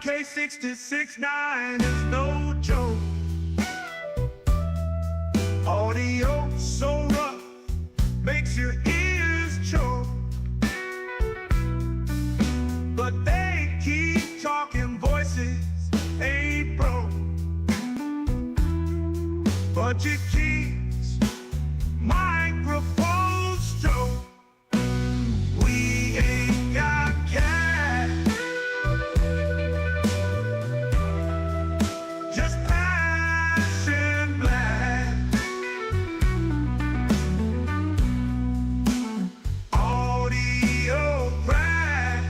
K66.9 is no joke. Audio so rough, makes your ears choke. But they keep talking, voices ain't broke. Budget keeps microphones stroke. We ain't got cash, just passion black. Audio crack.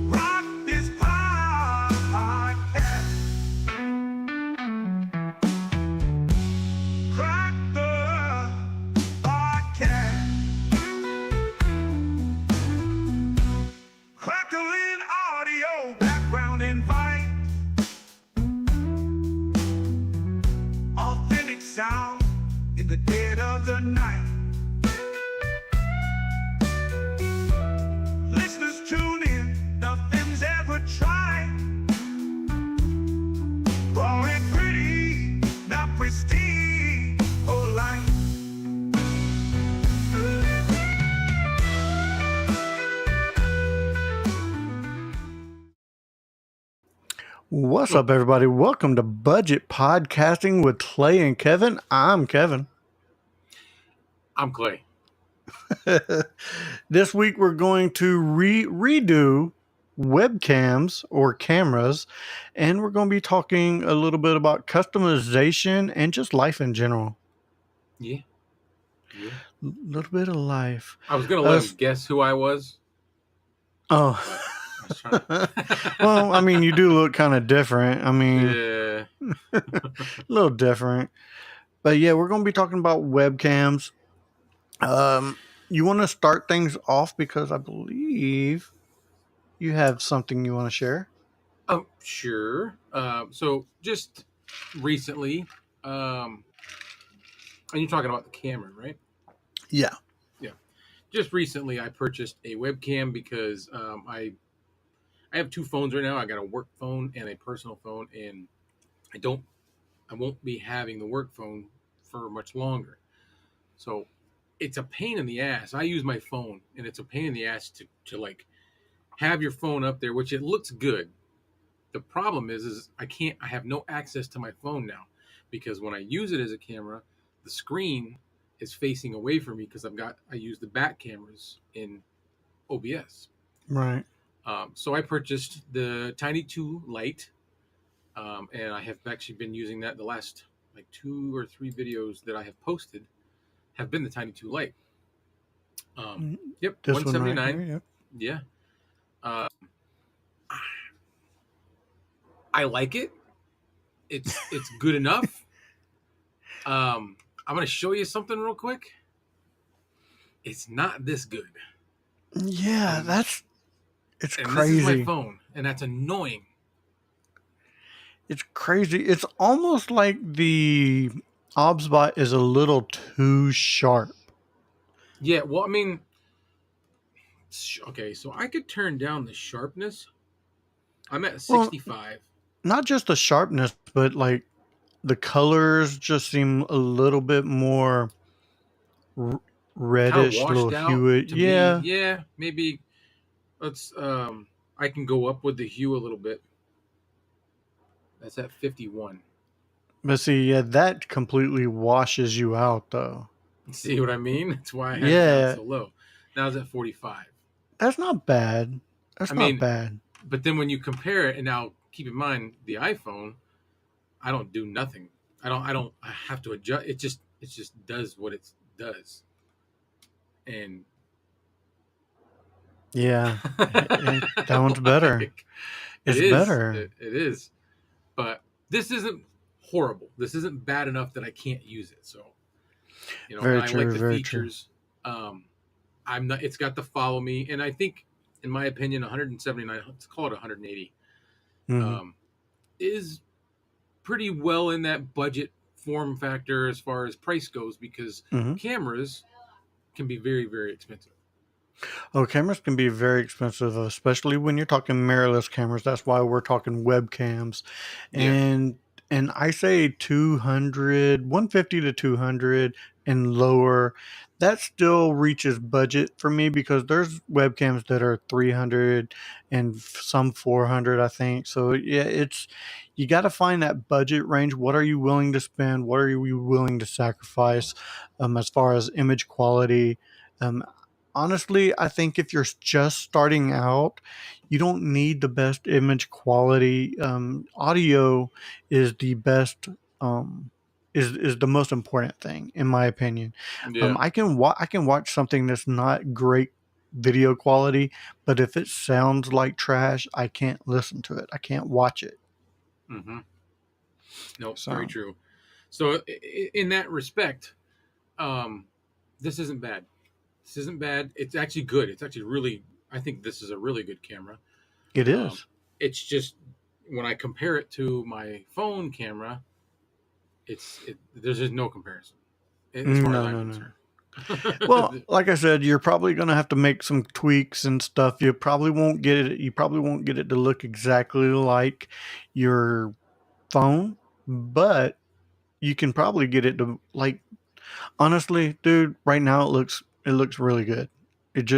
Rock this podcast. Crack the podcast. Crackling audio, background invite. Authentic sound in the dead of the night. Listeners tune in, nothing's ever tried. Raw and pretty, not pristine or light. What's up, everybody? Welcome to Budget Podcasting with Clay and Kevin. I'm Kevin. I'm Clay. This week, we're going to redo webcams or cameras, and we're going to be talking a little bit about customization and just life in general. Yeah. A little bit of life. I was going to let him guess who I was. Oh. I was trying to... Well, I mean, you do look kind of different. I mean, yeah. a little different. But yeah, we're going to be talking about webcams. You want to start things off because I believe you have something you want to share. Oh, sure. So just recently, and you're talking about the camera, right? Yeah. Yeah. Just recently, I purchased a webcam because I have two phones right now. I got a work phone and a personal phone, and I won't be having the work phone for much longer. So it's a pain in the ass. I use my phone, and it's a pain in the ass to like have your phone up there, which it looks good. The problem is I have no access to my phone now because when I use it as a camera, the screen is facing away from me because I use the back cameras in OBS. Right. So I purchased the Tiny 2 Lite, and I have actually been using that. The last like 2 or 3 videos that I have posted have been the Tiny 2 Lite. Yep, this 179. one right here, yep. Yeah. I like it. It's good enough. I'm gonna show you something real quick. It's not this good. Yeah, it's and crazy. This is my phone, and that's annoying. It's crazy. It's almost like the OBSBot is a little too sharp. Yeah, well, I mean, okay, so I could turn down the sharpness. I'm at 65. Well, not just the sharpness, but like the colors just seem a little bit more reddish, kind of little hue. Yeah. Me. Yeah, maybe let's I can go up with the hue a little bit. That's at 51. But see, yeah, that completely washes you out, though. See what I mean? That's why I had it down so low. Now it's at 45. That's not bad. That's not bad. But then when you compare it, and now keep in mind the iPhone, I don't do nothing. I have to adjust. It just does what it does. And yeah, that one's better. It's better. It is. But this isn't horrible. This isn't bad enough that I can't use it. So, very I true, like the very features. True. It's got the follow me, and I think, in my opinion, 179. Let's call it 180. Mm-hmm. Is pretty well in that budget form factor as far as price goes because cameras can be very, very expensive. Oh, cameras can be very expensive, especially when you're talking mirrorless cameras. That's why we're talking webcams. Yeah. And I say 200, 150 to 200 and lower. That still reaches budget for me because there's webcams that are 300 and some 400, I think. So yeah, it's you got to find that budget range. What are you willing to spend? What are you willing to sacrifice as far as image quality? Um, Honestly, I think if you're just starting out, you don't need the best image quality. Audio is the best. Is the most important thing in my opinion. Yeah. I can watch something that's not great video quality, but if it sounds like trash, I can't listen to it. I can't watch it. Mm-hmm. No, very So true. So in that respect, um, this isn't bad. This isn't bad. It's actually good. It's actually really. I think this is a really good camera. it Um, is. it's just when I compare it to my phone camera, there's just no comparison as far as No, I'm no, no. Well, concerned. like I said, you're probably going to have to make some tweaks and stuff. You probably won't get it. You probably won't get it to look exactly like your phone, but you can probably get it to like. Honestly, dude, right now it looks really good. It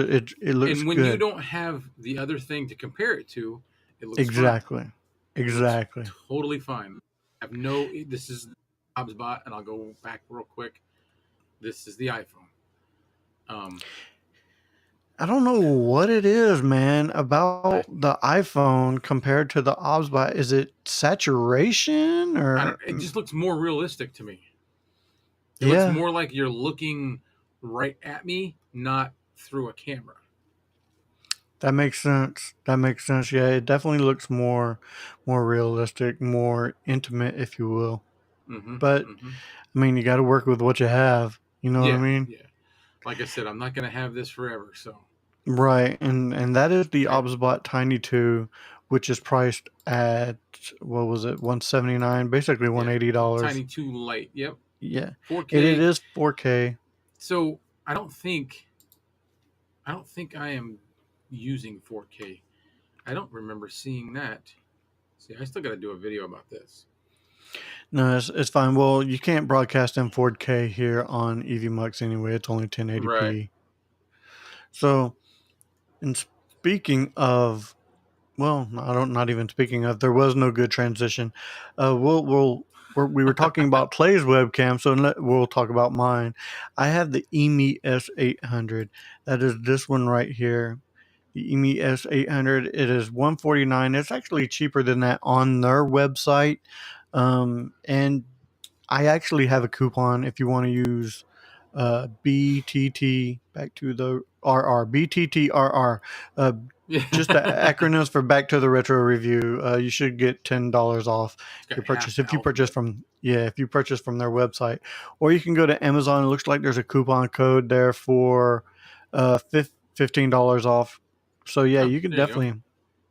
looks And when you good. don't have the other thing to compare it to, it looks fine. Exactly. It looks Exactly. totally fine. I have no. This is HubSpot, and I'll go back real quick. This is the iPhone. Um, I don't know what it is, man, I about the iPhone compared to the Obsbot. Is it saturation I don't. or It just looks more realistic to me. It looks yeah? more like you're looking right at me, not through a camera. That makes sense. That makes sense. Yeah, it definitely looks more realistic, more intimate, if you will. Mm-hmm. But Mm-hmm. I mean, you got to work with what you have. You know what I Yeah. mean? Yeah. Like I said, I'm not gonna have this forever. So Right. And that is the I Obsbot Tiny 2, which is priced at what was it, 179, basically yeah, $180. Tiny Two Light. Yep. Yeah, it 4K. is 4K. So I don't think I am using 4K. I don't remember seeing that. See, I still got to do a video about this. No, it's fine. Well, you can't broadcast in 4K here on EVMux anyway. It's only Right. 1080p. So, and speaking of well, I don't. Not even speaking of. There was no good transition. We were talking about Clay's webcam, so we'll talk about mine. I have the EMI S800. That is this one right here. The EMI S800. It is 149. It's actually cheaper than that on their website. And I actually have a coupon if you want to use BTT back to the RR BTTRR. Uh, Yeah. just the acronyms for Back to the Retro Review. You should get $10 off It's got your half purchase the if you purchase alphabet. from if you purchase from their website, or you can go to Amazon. It looks like there's a coupon code there for $15 off. So yeah, Oh, you can there you go. definitely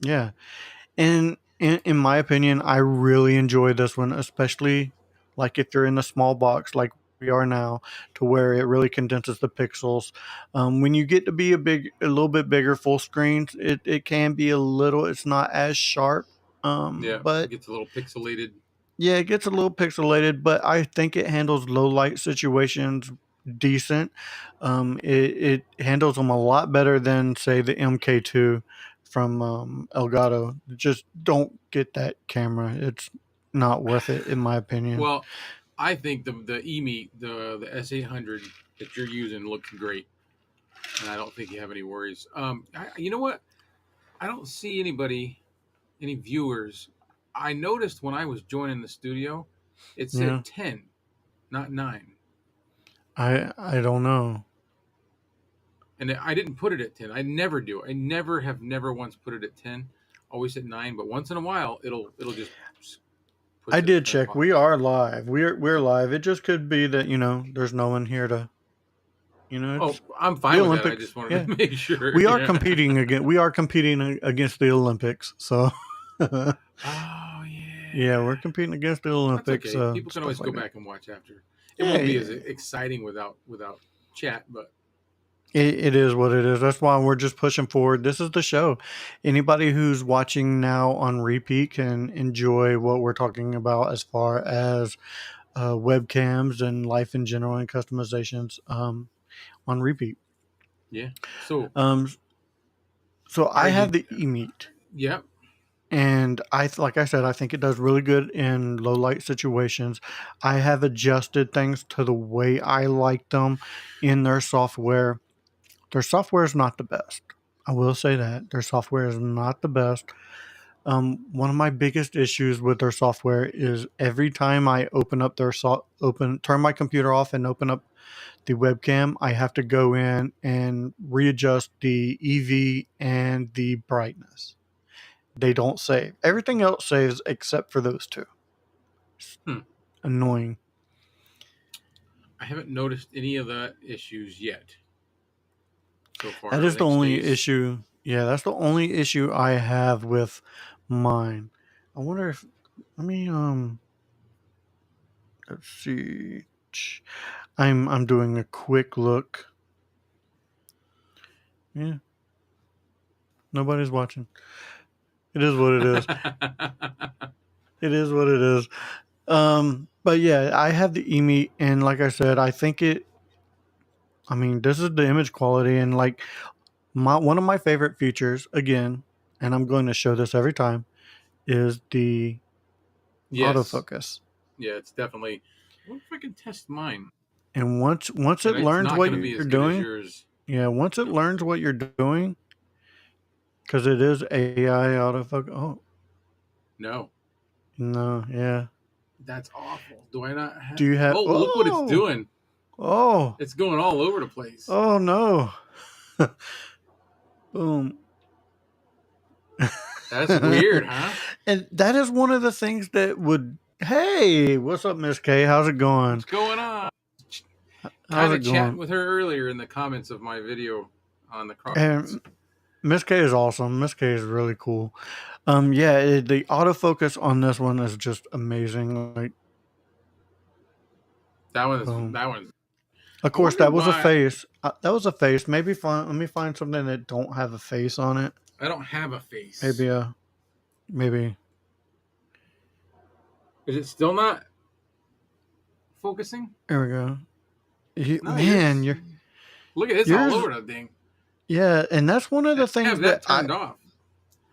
yeah. And in my opinion, I really enjoy this one, especially like if you're in a small box like we are now, to where it really condenses the pixels. When you get to be a little bit bigger full screens, it can be a little. It's not as sharp, Yeah, it but gets a little pixelated. yeah, it gets a little pixelated, but I think it handles low light situations decent. It handles them a lot better than say the MK2 from Elgato. Just don't get that camera. It's not worth it in my opinion. Well, I think the EMI the S800 that you're using looks great, and I don't think you have any worries. You know what? I don't see any viewers. I noticed when I was joining the studio, it Yeah, said 10, not 9. I don't know. And I didn't put it at 10. I never do. I never once put it at 10. Always at 9, but once in a while it'll just I puts it did and it check. We pops. are live. We're live. It just could be that there's no one here to Oh, it's I'm the fine with that. I Olympics. just wanted Yeah. to make sure. We are Yeah. competing again. We are competing against the Olympics. So, Oh yeah, we're yeah. competing against the That's Olympics. okay. People can Stuff always go like that. back and watch after. It Yeah, won't be as yeah, exciting without chat, but It is what it is. That's why we're just pushing forward. This is the show. Anybody who's watching now on repeat can enjoy what we're talking about as far as webcams and life in general and customizations on repeat. Yeah. So Um, so are I you? have the e-meat. Yep. And like I said, I think it does really good in low light situations. I have adjusted things to the way I like them in their software. Their software is not the best. I will say that their software is not the best. One of my biggest issues with their software is every time I open up turn my computer off and open up the webcam, I have to go in and readjust the EV and the brightness. They don't save. Everything else saves except for those two. It's Hmm. annoying. I haven't noticed any of the issues yet. So far, That is the everything only stays. issue. Yeah, that's the only issue I have with mine. I wonder if let me let's see. I'm doing a quick look. Yeah, nobody's watching. It is what it is. It is what it is. But yeah, I have the EME, and like I said, I think it. I mean, this is the image quality, and like one of my favorite features again, and I'm going to show this every time, is the Yes. autofocus. Yeah, it's definitely. I wonder if I can test mine. And once it And it's learns not what going to be you're as good as doing, yours. yeah, once it No. learns what you're doing, because it is AI autofocus. Oh No. no, yeah. That's awful. Do I not have? Do you have? Oh, look what it's Oh, doing. oh, It's going all over the place. oh no! Boom. That's weird, huh? And that is one of the things that would. Hey, what's up, Miss K? How's it going? What's going on? How's Kind it of chatting going? with her earlier in the comments of my video on the Crockpots. And Miss K is awesome. Miss K is really cool. Yeah, the autofocus on this one is just amazing. Like, boom. That one's. Of I course, wonder that was a why face. That was a face. Maybe find. Let me find something that don't have a face on it. I don't have a face. Maybe maybe. Is it still not focusing? There we go. No, Man, yours. Look at this all yours. over the thing. Yeah, and that's one of the I things have that that turned off.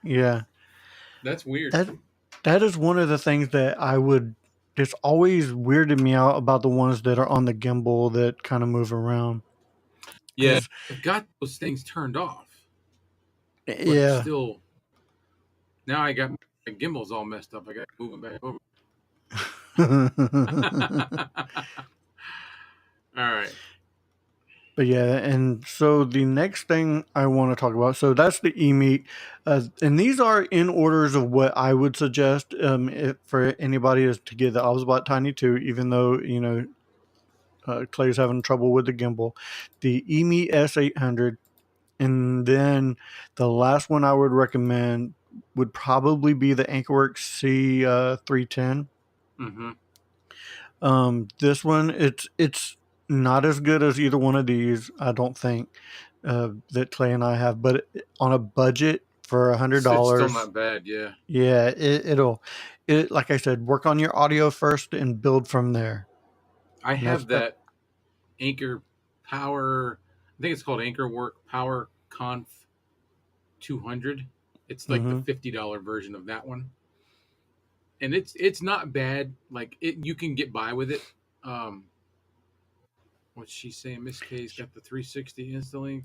Yeah, That's weird. that that is one of the things that I would. It's always weirded me out about the ones that are on the gimbal that kind of move around. Yeah, Because I've got those things turned off, but it's yeah, still. Now I got my gimbals all messed up. I got to move them back over. All right. but yeah, and so the next thing I want to talk about, so that's the e-meat, and these are in orders of what I would suggest for anybody is to get the Osbot Tiny 2, even though Clay's having trouble with the gimbal, the e-meat S800, and then the last one I would recommend would probably be the Anchorworks C310. Mm-hmm. This one, it's not as good as either one of these, I don't think, that Clay and I have, but on a budget for It's still $100, not bad. Yeah. yeah, it like I said, work on your audio first and build from there. I And that's have that Anchor Power. I think it's called Anchor Work Power Conf 200. It's like the mm-hmm, $50 version of that one, and it's not bad. Like you can get by with it. Um, what's she saying? Miss K's got the 360 Instalink,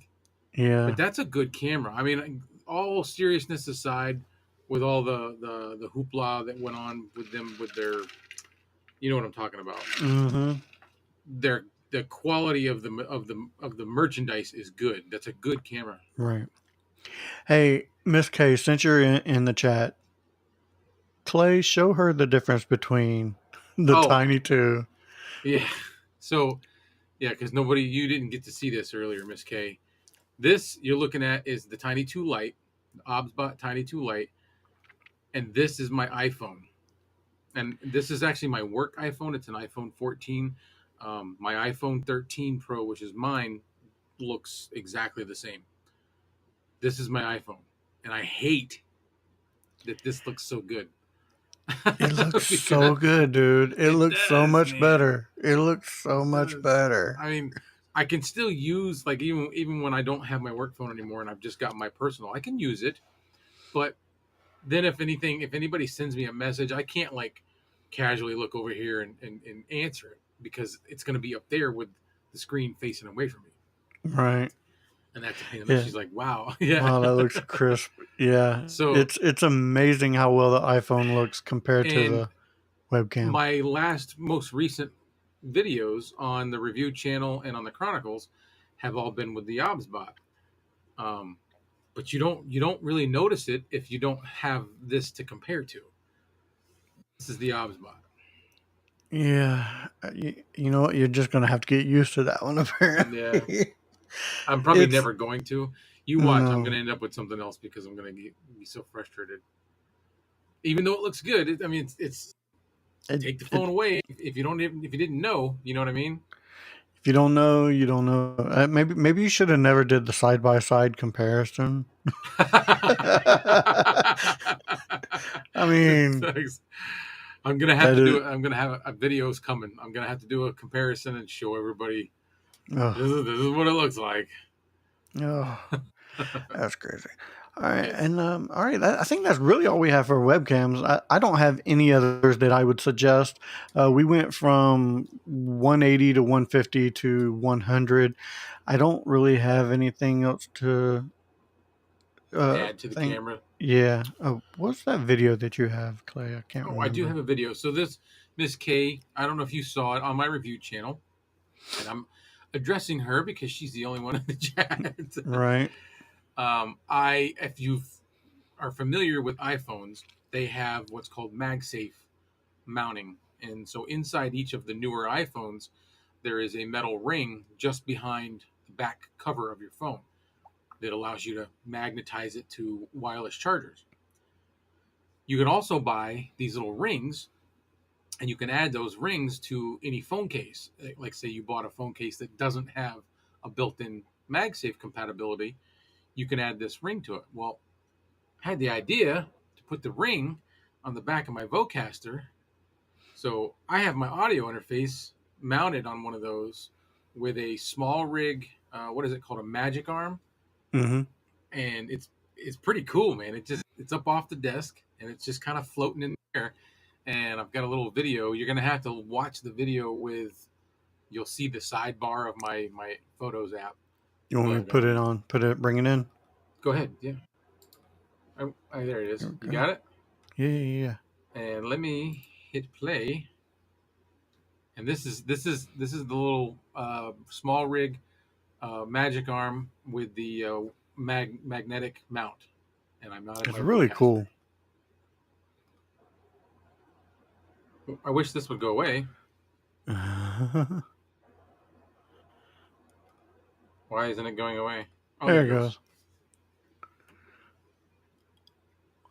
but yeah, that's a good camera. I mean, all seriousness aside, with all the hoopla that went on with them with their, you know what I'm talking about. mm-hmm, Their the quality of the merchandise is good. That's a good camera. right. Hey, Miss K, since you're in the chat, Clay, show her the difference between the Oh Tiny Two. yeah, so yeah, because you didn't get to see this earlier, Miss K. This you're looking at is the Tiny 2 Lite, the OBSBot Tiny 2 Lite, and this is my iPhone. And this is actually my work iPhone. It's an iPhone 14. My iPhone 13 Pro, which is mine, looks exactly the same. This is my iPhone, and I hate that this looks so good. It looks so Because good, dude. It it looks so does, much man. better. It looks so It much does. better. I mean, I can still use, like, even when I don't have my work phone anymore and I've just got my personal, I can use it. But then if anybody sends me a message, I can't like casually look over here and answer it because it's going to be up there with the screen facing away from me, Right. and that's a pain. And then Yeah. she's like, "Wow, yeah." Wow, that looks crisp. Yeah. So, It's amazing how well the iPhone looks compared to and the webcam. my most recent videos on the review channel and on the Chronicles have all been with the OBSBot. Um, but you don't really notice it if you don't have this to compare to. This is the OBSBot. Yeah. You know what? You're just going to have to get used to that one, Yeah, apparently. I'm probably It's, never going to. You watch, I'm going no. to end up with something else because I'm going to be so frustrated. Even though it looks good, I mean, it's It, take the phone it, away if you didn't know. You know what I mean? if you don't know, you don't know. Maybe you should have never did the side by side comparison. I mean, Thanks. I'm gonna have that to do is. it. I'm gonna have videos coming. I'm gonna have to do a comparison and show everybody Oh, this is what it looks like. oh, that's crazy. All right, Yes. and all right. I think that's really all we have for webcams. I don't have any others that I would suggest. We went from 180 to 150 to 100. I don't really have anything else to Add to the think. camera. Yeah. Oh, what's that video that you have, Clay? I can't Oh, I do have remember. a video. So this Miss K, I don't know if you saw it on my review channel, and I'm addressing her because she's the only one in the chat. Right. I if you are familiar with iPhones, they have what's called MagSafe mounting, and so inside each of the newer iPhones, there is a metal ring just behind the back cover of your phone that allows you to magnetize it to wireless chargers. You can also buy these little rings and you can add those rings to any phone case. Like, say you bought a phone case that doesn't have a built-in MagSafe compatibility, you can add this ring to it. Well, I had the idea to put the ring on the back of my Vocaster, so I have my audio interface mounted on one of those with a small rig. What is it called? A magic arm, Mm-hmm. and it's pretty cool, man. It's up off the desk and it's just kind of floating in the air. And I've got a little video. You're gonna have to watch the video with. You'll see the sidebar of my Photos app. You want me to But put it on? Bring it in. go ahead. Yeah. There it is. There You we go. got it. Yeah, yeah, yeah. And let me hit play. And this is the little small rig magic arm with the magnetic mount, and I'm not in It's my really Vocaster. cool. I wish this would go away. Why isn't it going away? Oh, there There it it goes. goes.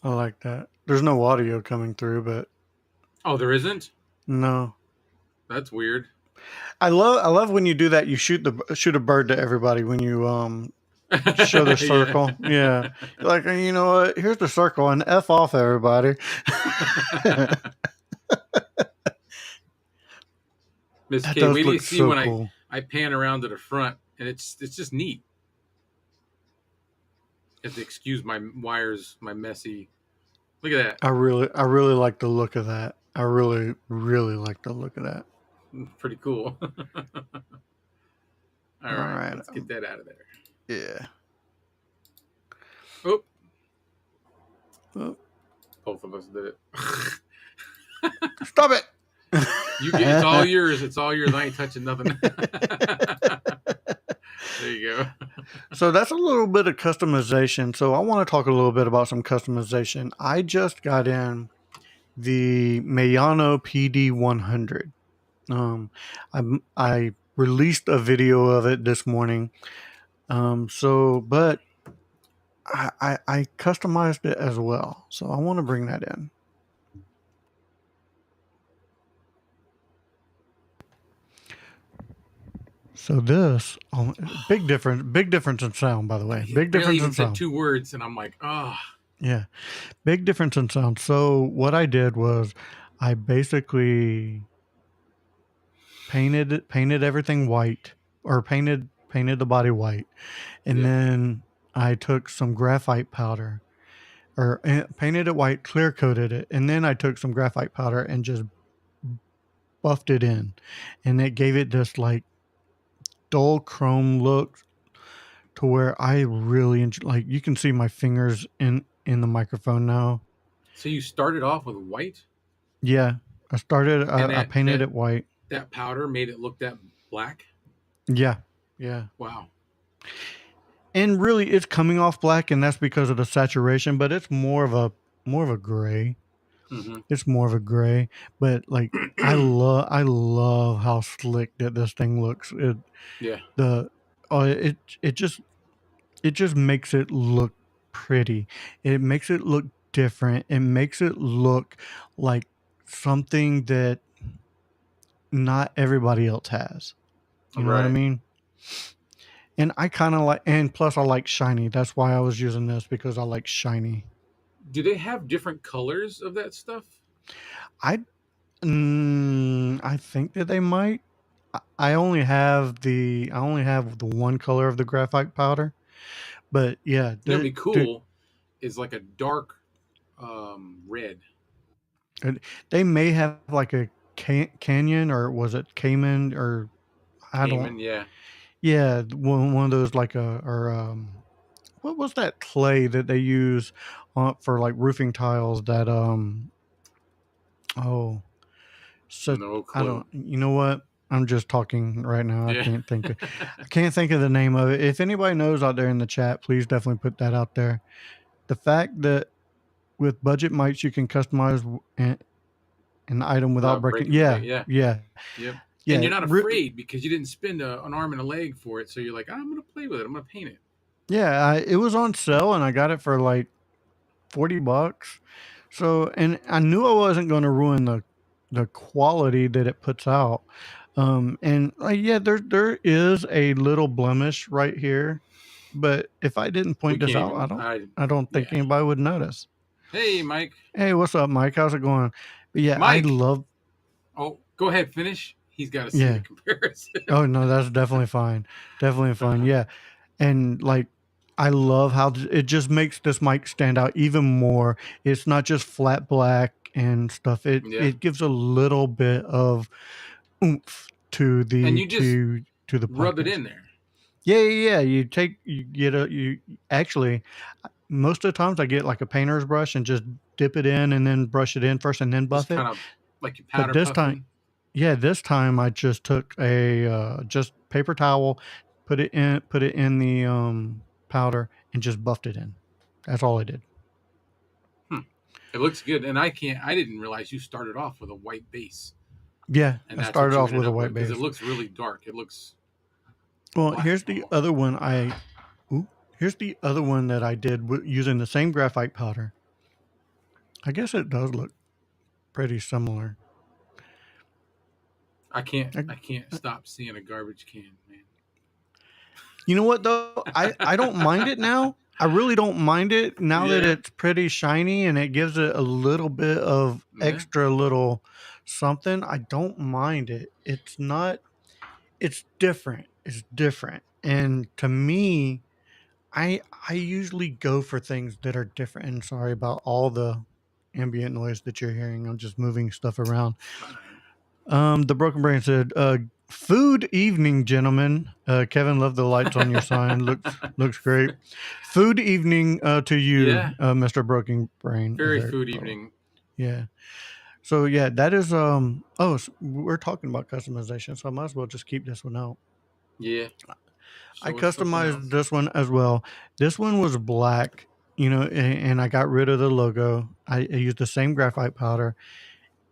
I like that. There's no audio coming through, but Oh, there isn't. no. That's weird. I love when you do that. You shoot a bird to everybody when you show the Yeah. circle. Yeah, you're like, you know what? Here's the circle and f off everybody. Miss That K, does wait till you look see so when cool. I pan around to the front, and it's just neat. You have to excuse my wires, my messy. Look at that. I really like the look of that. I really really like the look of that. Pretty cool. All All right, right. let's get that out of there. Yeah. Oh, Oh, both of us did it. stop it. It's all yours. It's all yours. I ain't touching nothing. There you go. So that's a little bit of customization. So I want to talk a little bit about some customization. I just got in the Mayano PD100. I released a video of it this morning. But I customized it as well. So I want to bring that in. So this big difference in sound, by the way. He Big barely difference even in said sound. 2 words, and I'm like, oh, Yeah, big difference in sound. So what I did was I basically painted everything white, or painted the body white, and yeah. then I took some graphite powder, or painted it white, clear coated it, and then I took some graphite powder and just buffed it in, and it gave it this like dull chrome look to where I really enjoy. Like, you can see my fingers in the microphone now. So you started off with white, Yeah, and I that painted that it white. that powder made it look that black. Yeah, yeah. Wow. And really, it's coming off black, and that's because of the saturation. But it's more of a gray. Mm-hmm. It's more of a gray. But like, I love how slick that this thing looks. Yeah. The it it just makes it look pretty. It makes it look different. It makes it look like something that not everybody else has. You know what I Right. mean? And I kind of like, and plus I like shiny. That's why I was using this, because I like shiny. Do they have different colors of that stuff? I I think that they might. I only have the one color of the graphite powder, but yeah, You know, what'd be cool is like a dark red. they may have like a canyon, or was it Cayman, or I don't. Cayman, yeah. Yeah, one of those, like a, or what was that clay that they use for like roofing tiles? That oh, so No I clue. don't. You know what? I'm just talking right now. Yeah. I can't think of the name of it. If anybody knows out there in the chat, please definitely put that out there. The fact that with budget mics you can customize an item without Without breaking. breaking the Yeah, bank, yeah. yeah, Yep. And yeah. you're not afraid because you didn't spend an arm and a leg for it. So you're like, I'm gonna play with it. I'm gonna paint it. Yeah, it was on sale, and I got it for like $40. So, and I knew I wasn't going to ruin the quality that it puts out. And yeah, there is a little blemish right here, but if I didn't We point this can't out, even. I don't think Yeah. anybody would notice. Hey, Mike. Hey, what's up, Mike? How's it going? But yeah, I Mike. love. Oh, go ahead. Finish. He's got to see the Yeah. comparison. Oh no, that's definitely fine. Definitely fine. Uh-huh. Yeah. And like, I love how it just makes this mic stand out even more. It's not just flat black and stuff. Yeah. It gives a little bit of oomph to And the you just to the rub it podcast. in there. Yeah, yeah, yeah. You get a you actually, most of the times I get like a painter's brush and just dip it in and then brush it in first and then Just buff it. kind of like you But powder this time, puffing. yeah, this time I just took a just paper towel, put it in the powder, and just buffed it in. That's all I did. Hmm. It looks good. And I didn't realize you started off with a white base. Yeah, And I that's what started you off ended with a up white with because it base. looks really dark. It looks Well, black here's the almost. other one ooh, here's the other one that I did using the same graphite powder. I guess it does look pretty similar. I, I can't stop seeing a garbage can, man. you know what though? I don't mind it now. I really don't mind it now that Yeah. it's pretty shiny and it gives it a little bit of Yeah. extra little something. I don't mind it. It's not. It's different. It's different. And to me, I usually go for things that are different. And sorry about all the ambient noise that you're hearing. I'm just moving stuff around. It's fine. The Broken Brain said, "Food evening, gentlemen." Kevin, love the lights on your sign. Looks great. Food evening to you, Yeah. Mister Broken Brain. Very There. food Oh, evening. yeah. So yeah, that is Oh, so we're talking about customization, so I might as well just keep this one out. Yeah. I Show us something customized else. this one as well. This one was black, and I got rid of the logo. I used the same graphite powder,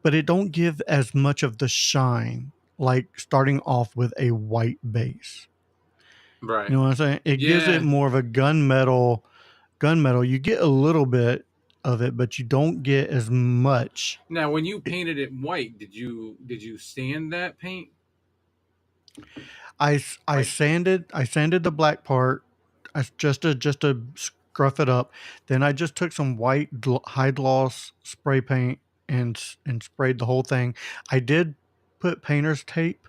but it don't give as much of the shine like starting off with a white base. Right. You know what I'm saying? It gives it Yeah. more of a gunmetal. You get a little bit of it, but you don't get as much. Now, when you painted it white, did you sand that paint? I Like, sanded the black part, just to scruff it up. Then I just took some white high gloss spray paint and sprayed the whole thing. I did put painter's tape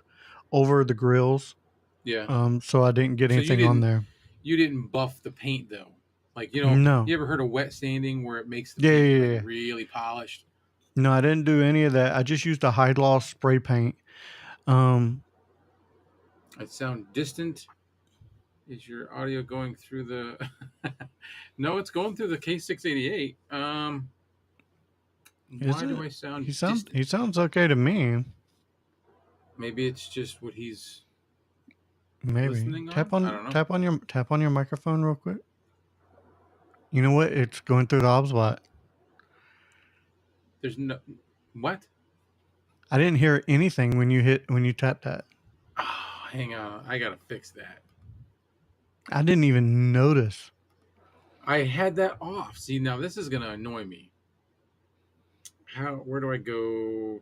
over the grills, yeah. so I didn't get So anything on there. you didn't buff the paint though. Like, No. you ever heard of wet sanding where it makes the Yeah, paint yeah, like yeah. really polished? No, I didn't do any of that. I just used a high gloss spray paint. Um, It sound distant. Is your audio going through the? No, it's going through the K688. is Why do it? I sound He distant? sounds okay to me. Maybe it's just what he's Maybe listening on. I don't know. tap on your microphone real quick. You know what? It's going through the obs. There's no what? I didn't hear anything when you tapped that. Oh, hang on, I gotta fix that. I didn't even notice. I had that off. See, now this is gonna annoy me. Where do I go?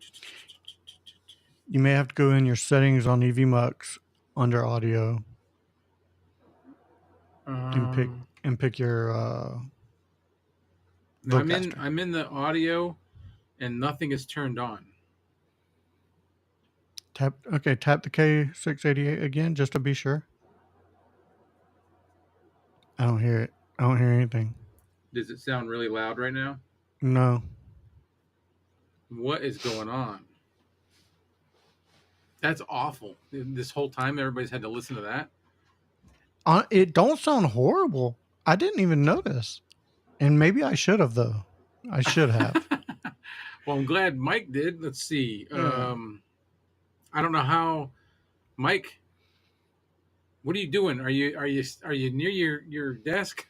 You may have to go in your settings on EVMux under audio and Um, pick your now vocaster. I'm in the audio, and nothing is turned on. Tap the K688 again just to be sure. I don't hear it. I don't hear anything. Does it sound really loud right now? No. What is going on? That's awful. This whole time, everybody's had to listen to that. It don't sound horrible. I didn't even notice. And maybe I should have though. I should have. Well, I'm glad Mike did. Let's see. Yeah. I don't know how, Mike. What are you doing? Are you near your desk?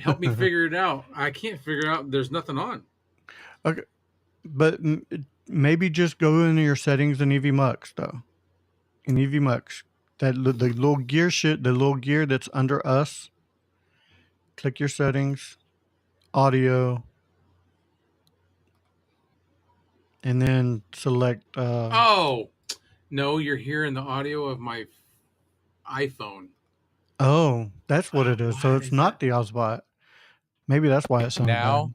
Help me figure it out. I can't figure out. There's nothing on. Okay. But maybe just go into your settings in EVMux though. In EVMux, the little the little gear that's under us. Click your settings, audio, and then select. Oh no, you're hearing the audio of my iPhone. Oh, that's what it is. So Why it's is that? not the Ozbot. Maybe that's why it sounds Now,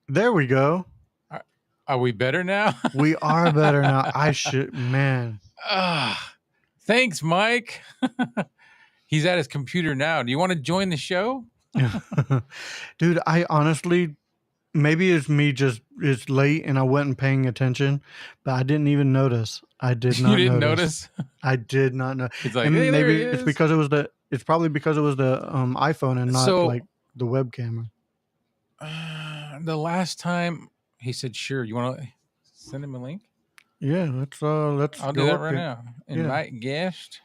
bad. There we go. are, are we better now? We are better now. I should, man. Thanks, Mike. He's at his computer now. Do you want to join the show? Dude, I honestly, maybe it's me it's late and I wasn't paying attention, but I didn't even notice. I did not You didn't notice. notice? I did not know. He's like, And hey, there maybe he it's is. because it's probably because it was the iPhone and not So- like the web camera. The last time he said, sure. You want to send him a link? Yeah, let's I'll go do that up right here. now. Invite guest.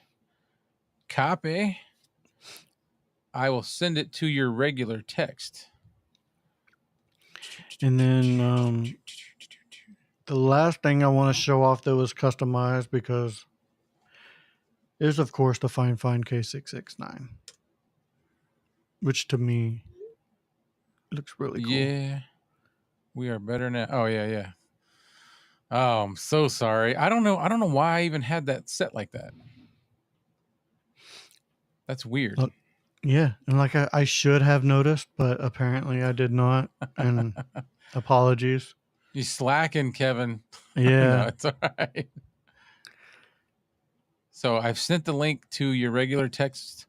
Copy. I will send it to your regular text. And then the last thing I want to show off that was customized because is of course the Fine K669, which to me looks really cool. Yeah. We are better now. Oh, yeah. Oh, I'm so sorry. I don't know why I even had that set like that. That's weird. Yeah, and like I should have noticed, but apparently I did not. And apologies. You slacking, Kevin. Yeah. No, it's all right. So I've sent the link to your regular text,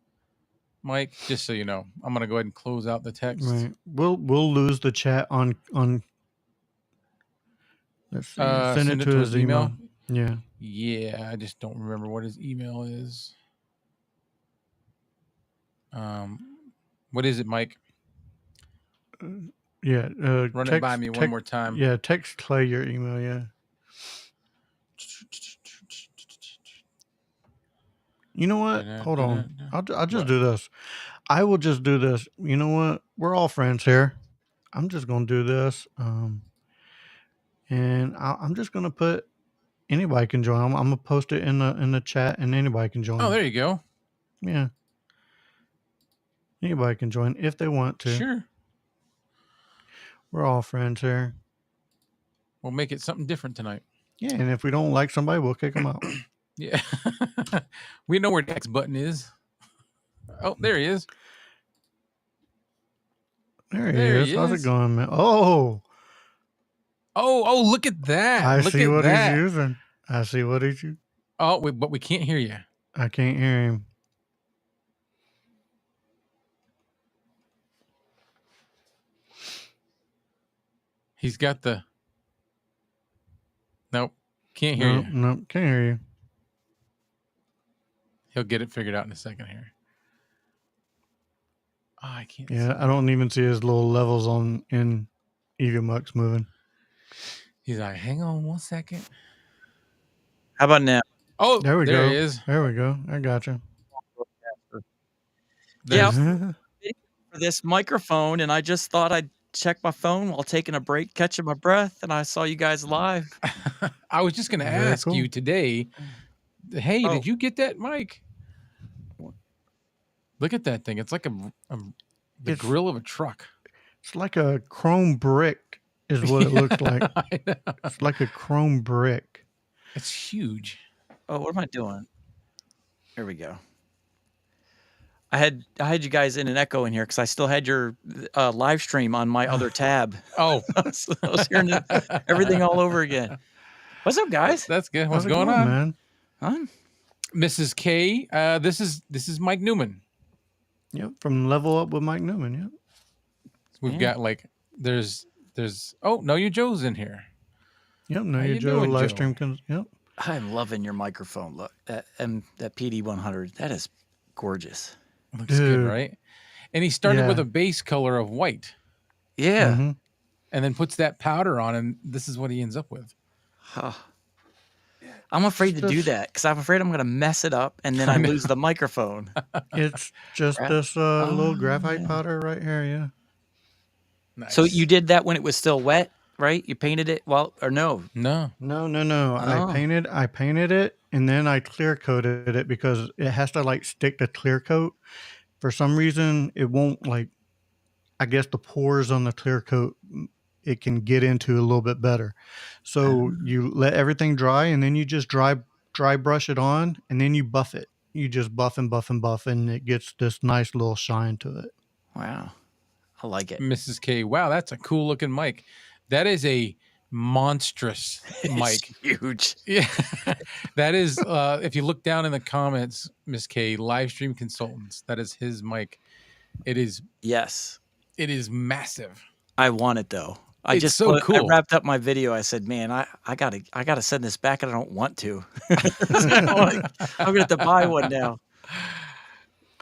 Mike, just so you know. I'm gonna go ahead and close out the text. Right. We'll lose the chat on let's see. Send it to his email. Yeah. Yeah, I just don't remember what his email is. What is it, Mike? Yeah. Run it by me one more time. Yeah, text Clay your email, yeah. You know what? Hold on. I'll just do this. I will just do this. You know what? We're all friends here. I'm just gonna do this. And I'm just gonna put anybody can join. I'm gonna post it in the chat, and anybody can join. Oh, there you go. Yeah. Anybody can join if they want to. Sure. We're all friends here. We'll make it something different tonight. Yeah, and if we don't like somebody, we'll kick them out. Yeah. We know where the X button is. Oh, there he is. There he There is. he How's it is. going, man? Oh, Oh, look at that. I Look see at what he's that. using. I see what he's using. Oh, but we can't hear you. I can't hear him. He's got the. Nope. Can't hear you. Nope, can't hear you. He'll get it figured out in a second here. Oh, I can't see. Yeah, I don't even see his little levels on in EVMux moving. He's like, hang on 1 second. How about now? Oh, There we there go. he is. There we go. I gotcha. Yeah, There's- for this microphone, and I just thought I'd check my phone while taking a break, catching my breath, and I saw you guys live. I was just going to Very ask cool. you today. Hey, Oh. did you get that mic? Look at that thing. It's like the It's- grill of a truck. It's like a chrome brick, is what it looks like. I know. It's like a chrome brick. It's huge. Oh, what am I doing? There we go. I had you guys in an echo in here because I still had your live stream on my other tab. Oh, So I was hearing everything all over again. What's up, guys? that's good. What's How's it going on, man? Huh? Mrs. K? This is Mike Newman. Yep, from Level Up with Mike Newman. Yep. We've Yeah. got like there's oh no, your Joe's in here. Yep. No, How you you Joe doing, live Joe? stream comes. Yep. I'm loving your microphone. Look, that PD100. That is gorgeous. Looks good, Dude. right? And he started with Yeah. a base color of white, Yeah. Mhm. and then puts that powder on, and this is what he ends up with. Huh. I'm afraid to do Just- that because I'm afraid I'm going to mess it up and then I lose the microphone. It's just Gra- this little Oh, graphite yeah. powder right here. Yeah. Nice. So you did that when it was still wet, right? You painted it or no? No. No. Oh. I painted it, and then I clear coated it because it has to like stick to clear coat. For some reason, it won't like. I guess the pores on the clear coat it can get into a little bit better. So you let everything dry, and then you just dry brush it on, and then you buff it. You just buff and buff and buff, and it gets this nice little shine to it. Wow. I like it. Mrs. K. Wow, that's a cool looking mic. That is a monstrous mic. It's huge. Yeah. That is if you look down in the comments, Miss K, live stream consultants, that is his mic. It is Yes. massive. I want it though. I It's just so I cool. wrapped up my video. I said, "Man, I gotta send this back, and I don't want to. I'm gonna have to buy one now."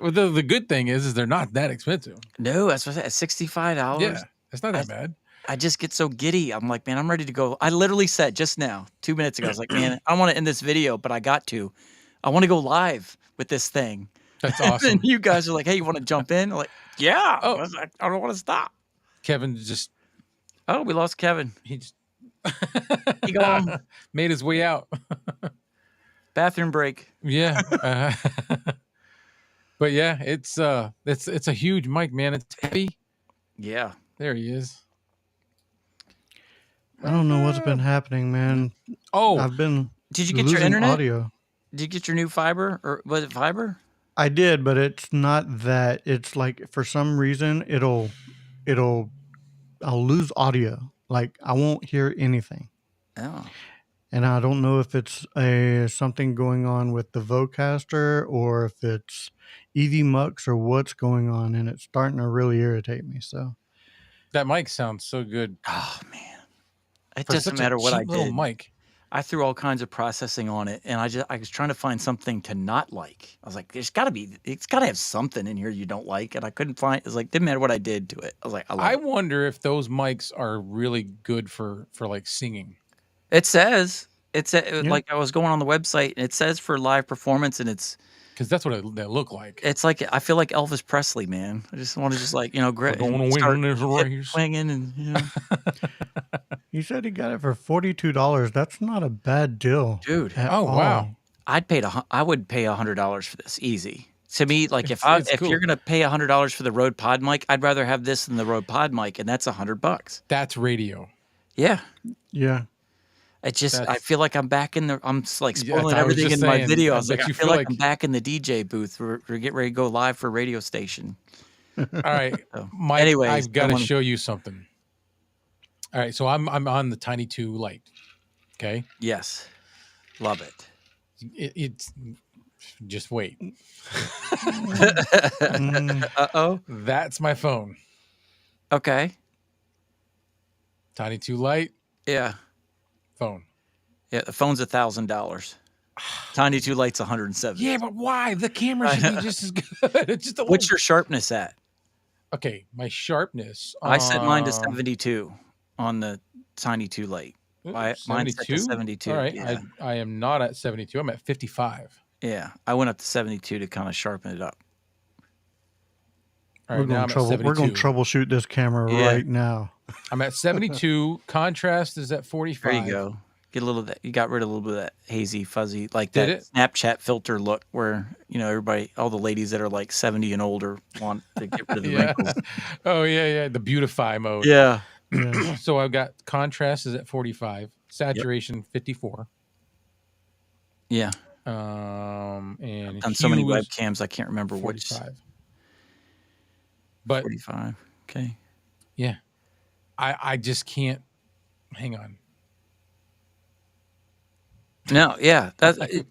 Well, the good thing is they're not that expensive. No, that's what I said. $65. Yeah, it's not that bad. I just get so giddy. I'm like, man, I'm ready to go. I literally said just now, 2 minutes ago, I was like, man, I don't want to end this video, but I got to. I want to go live with this thing. That's And awesome. you guys are like, hey, you want to jump in? I'm like, yeah. Oh. I was like, I don't want to stop. Kevin just Oh, we lost Kevin. he just He gone. made his way out. Bathroom break. Yeah. But yeah, it's a huge mic, man. It's heavy. Yeah. There he is. I don't know what's been happening, man. Oh, I've been Did you get losing your internet? audio. Did you get your new fiber? Or was it fiber? I did, but it's not that. It's like for some reason I'll lose audio. Like I won't hear anything. Oh. And I don't know if it's something going on with the Vocaster or if it's EVMux or what's going on, and it's starting to really irritate me. So that mic sounds so good. Oh man. It For doesn't such a matter what I cheap little did. mic. I threw all kinds of processing on it, and I was trying to find something to not like. I was like, it's got to have something in here you don't like, and I couldn't find. It's like didn't matter what I did to it. I was like, I love I it. wonder if those mics are really good for like singing. It says like I was going on the website, and it says for live performance, and it's Because that's what they look like. like I feel like Elvis Presley, man. I just want to just like We're gonna start win this race. swinging, and he said he got it for $42. That's not a bad deal, dude, at Oh, all. wow. I would pay $100 for this easy. To me, like It's if cool. you're gonna pay $100 for the Rode Pod mic, I'd rather have this than the Rode Pod mic, and that's $100. That's radio. Yeah, Yeah. I feel like I'm back in I'm like spoiling I was everything just in my saying, video. I I was like, bet I you feel feel like I'm like- back in the DJ booth. We're getting ready to go live for a radio station. All right, So, Mike, anyways, I've got I to wanna- show you something. All right, so I'm on the Tiny 2 Lite. Okay, Yes, love it. it's just wait. Uh-oh. That's my phone. Okay. Tiny 2 Lite Yeah. phone. Yeah, the phone's $1,000. Tiny 2 Lite's 170. Yeah, but why? The camera I should be know. just as good. It's just a What's little... your sharpness at? Okay, my sharpness. I set mine to 72 on the Tiny 2 Lite. Mine's set to 72. All right, Yeah. I am not at 72. I'm at 55. Yeah. I went up to 72 to kind of sharpen it up. All right, now I'm at 72. We're going to troubleshoot this camera right now. I'm at 72. Contrast is at 45. There you go. Get a little of that. You got rid of a little bit of that hazy, fuzzy, like Did that it? Snapchat filter look where, everybody, all the ladies that are like 70 and older want to get rid of the wrinkles. Oh, yeah. The beautify mode. Yeah. So I've got contrast is at 45. Saturation, 54. Yeah. And On so many hue is webcams, I can't remember 45. which. But 45. Okay. yeah, I just can't. Hang on. No, yeah.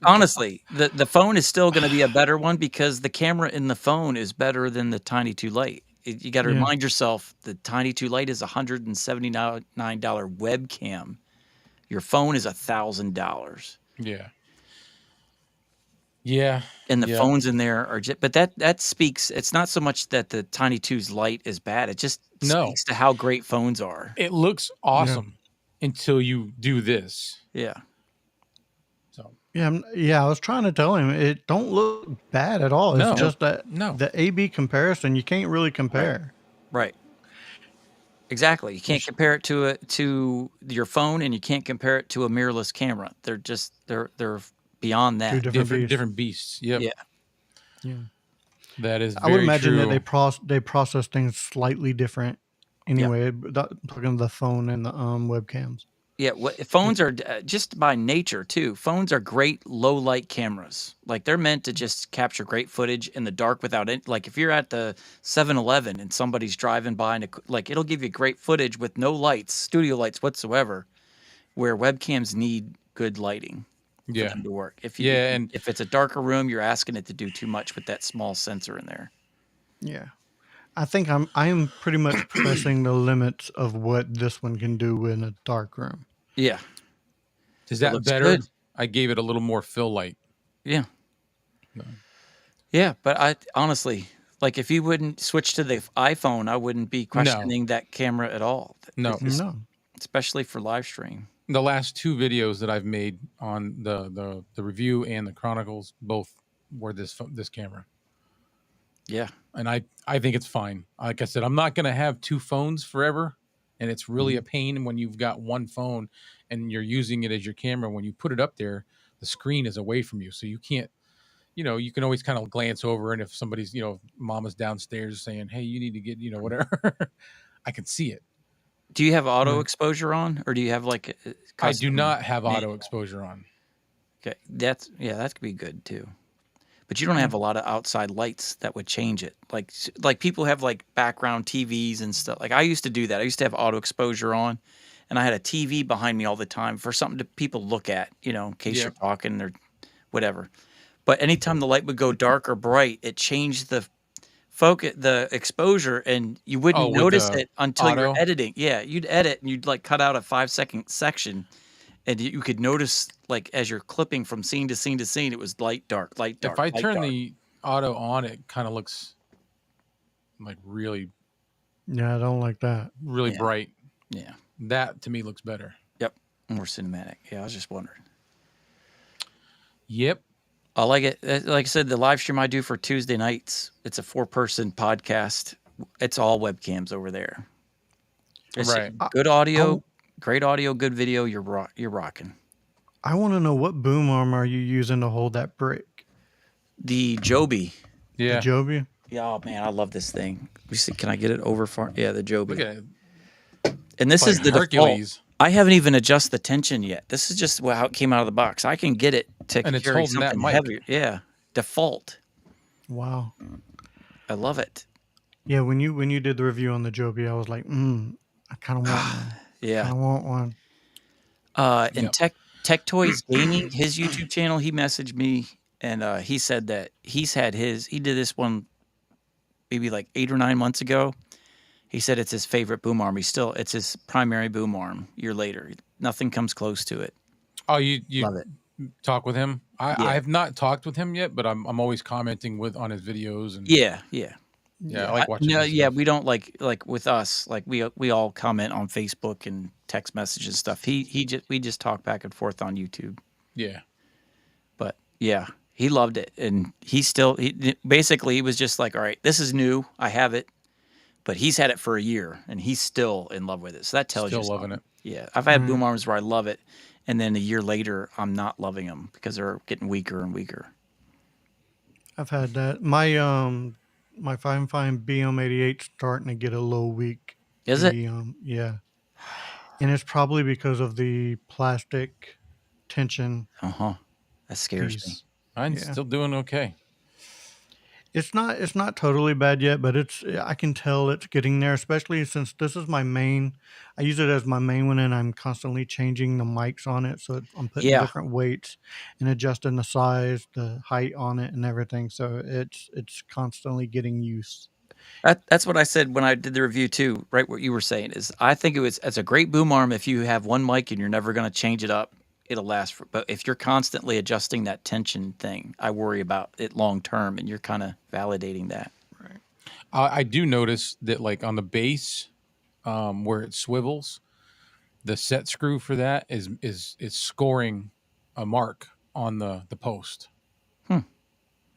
Honestly, the phone is still going to be a better one because the camera in the phone is better than the Tiny 2 Lite. You got to remind yourself the Tiny 2 Lite is $179 webcam. Your phone is $1,000. Yeah. Yeah. And the phones in there are just, but that speaks, it's not so much that the Tiny 2's Lite is bad. It just speaks to how great phones are. It looks awesome until you do this. Yeah. So Yeah, I was trying to tell him it don't look bad at all. It's just that the A/B comparison, you can't really compare. Right. Exactly. You can't compare it to your phone, and you can't compare it to a mirrorless camera. They're just they're beyond that. Two different beasts. Yep. Yeah. That is. I would imagine true. that they process things slightly different. Anyway, talking the phone and the webcams. Yeah, phones are just by nature too. Phones are great low light cameras. Like they're meant to just capture great footage in the dark without it. Like if you're at the 7-Eleven and somebody's driving by and it'll give you great footage with no lights, studio lights whatsoever. Where webcams need good lighting for them to work. If it's a darker room, you're asking it to do too much with that small sensor in there. Yeah. I think I'm pretty much pressing the limits of what this one can do in a dark room. Yeah. Is that better? Good. I gave it a little more fill light. Yeah. No. Yeah, but I honestly, like if you wouldn't switch to the iPhone, I wouldn't be questioning that camera at all. No. Especially for live stream. The last two videos that I've made on the review and the chronicles both were this camera. Yeah. And I think it's fine. Like I said, I'm not going to have two phones forever. And it's really a pain when you've got one phone and you're using it as your camera. When you put it up there, the screen is away from you. So you can't, you can always kind of glance over. And if somebody's, mama's downstairs saying, hey, you need to get, whatever, I can see it. Do you have auto exposure on, or do you have like I do not have auto exposure on. Okay. That could be good too. But you don't have a lot of outside lights that would change it. Like people have like background TVs and stuff. Like I used to do that. I used to have auto exposure on, and I had a TV behind me all the time for something to people look at, in case you're talking or whatever. But anytime the light would go dark or bright, it changed the focus, the exposure, and you wouldn't notice it until you're editing. Yeah, you'd edit and you'd like cut out a 5-second section. And you could notice, like, as you're clipping from scene to scene to scene, it was light, dark, light, dark. If I turn the auto on, it kind of looks like really... Yeah, I don't like that. Really bright. Yeah. That, to me, looks better. Yep. More cinematic. Yeah, I was just wondering. Yep. I like it. Like I said, the live stream I do for Tuesday nights, it's a 4-person podcast. It's all webcams over there. It's good audio. Great audio, good video. You're rocking. I want to know what boom arm are you using to hold that brick? The Joby. Yeah. The Joby? Yeah, oh man, I love this thing. Let me see. Can I get it over far? Yeah, the Joby. Look at it. And this is the Hercules. default. I haven't even adjusted the tension yet. This is just how it came out of the box. I can get it to And it's carry holding that something mic. heavier. Yeah, default. Wow. I love it. Yeah, when you did the review on the Joby, I was like, I kind of want one. Yeah. Kind of want one. And Yep. Tech Toys Gaming, his YouTube channel, he messaged me and he said that he did this one maybe like 8 or 9 months ago. He said it's his favorite boom arm. It's his primary boom arm. Year later, nothing comes close to it. Oh, you Love it. talk with him? Yeah. I have not talked with him yet, but I'm always commenting on his videos and Yeah. I like watching. No, his yeah, stuff. we don't like with us. Like we all comment on Facebook and text messages and stuff. We just talk back and forth on YouTube. Yeah. But yeah, he loved it, and he was just like, all right, this is new. I have it, but he's had it for a year, and he's still in love with it. So that tells you Still loving something. it. Yeah, I've had boom arms where I love it, and then a year later, I'm not loving them because they're getting weaker and weaker. I've had that. My Fine BM88 starting to get a little weak. Is it? Yeah. And it's probably because of the plastic tension That scares me. piece. Mine's Yeah. still doing okay. It's not totally bad yet, but I can tell it's getting there, especially since this is my main. I use it as my main one, and I'm constantly changing the mics on it. So I'm putting Yeah. different weights and adjusting the size, the height on it, and everything. So it's constantly getting used. That's what I said when I did the review too. Right, what you were saying is, I think it's a great boom arm if you have one mic and you're never going to change it up. It'll last but if you're constantly adjusting that tension thing, I worry about it long term, and you're kind of validating that. Right. I do notice that, like on the base, where it swivels, the set screw for that is scoring a mark on the post.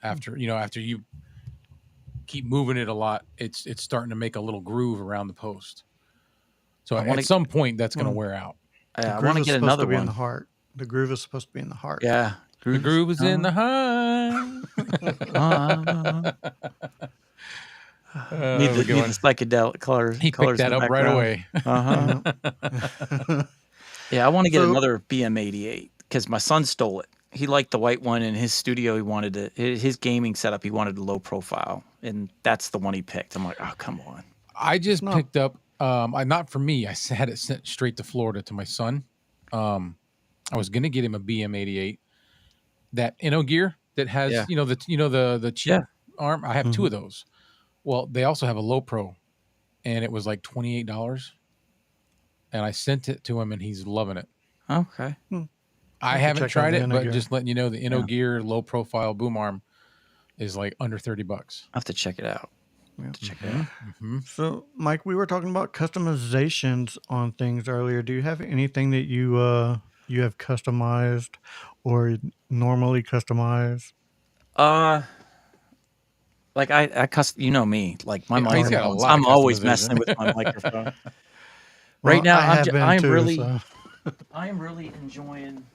After you keep moving it a lot, it's starting to make a little groove around the post. So at some point, that's going to wear out. I want to get another in the one. heart. The groove is supposed to be in the heart. Yeah, The groove is in the heart. Need the psychedelic colors. He picked that up right away. Yeah, I want to get another BM88 because my son stole it. He liked the white one in his studio. He wanted his gaming setup. He wanted a low profile, and that's the one he picked. I'm like, oh, come on. I just picked up. Not for me. I had it sent straight to Florida to my son. I was gonna get him a BM88, that gear that has the cheap arm. I have two of those. Well, they also have a low pro, and it was like $28. And I sent it to him, and he's loving it. Okay. I haven't tried it, but just letting you know, the Gear low profile boom arm is like under $30. I'll have to check it out. So, Mike, we were talking about customizations on things earlier. Do you have anything that you have customized or normally customize? Like I you know me, like my he's got a microphones. lot of I'm always customization. messing with my microphone. Well, Right now, I have been I'm too, really, so. I am really enjoying,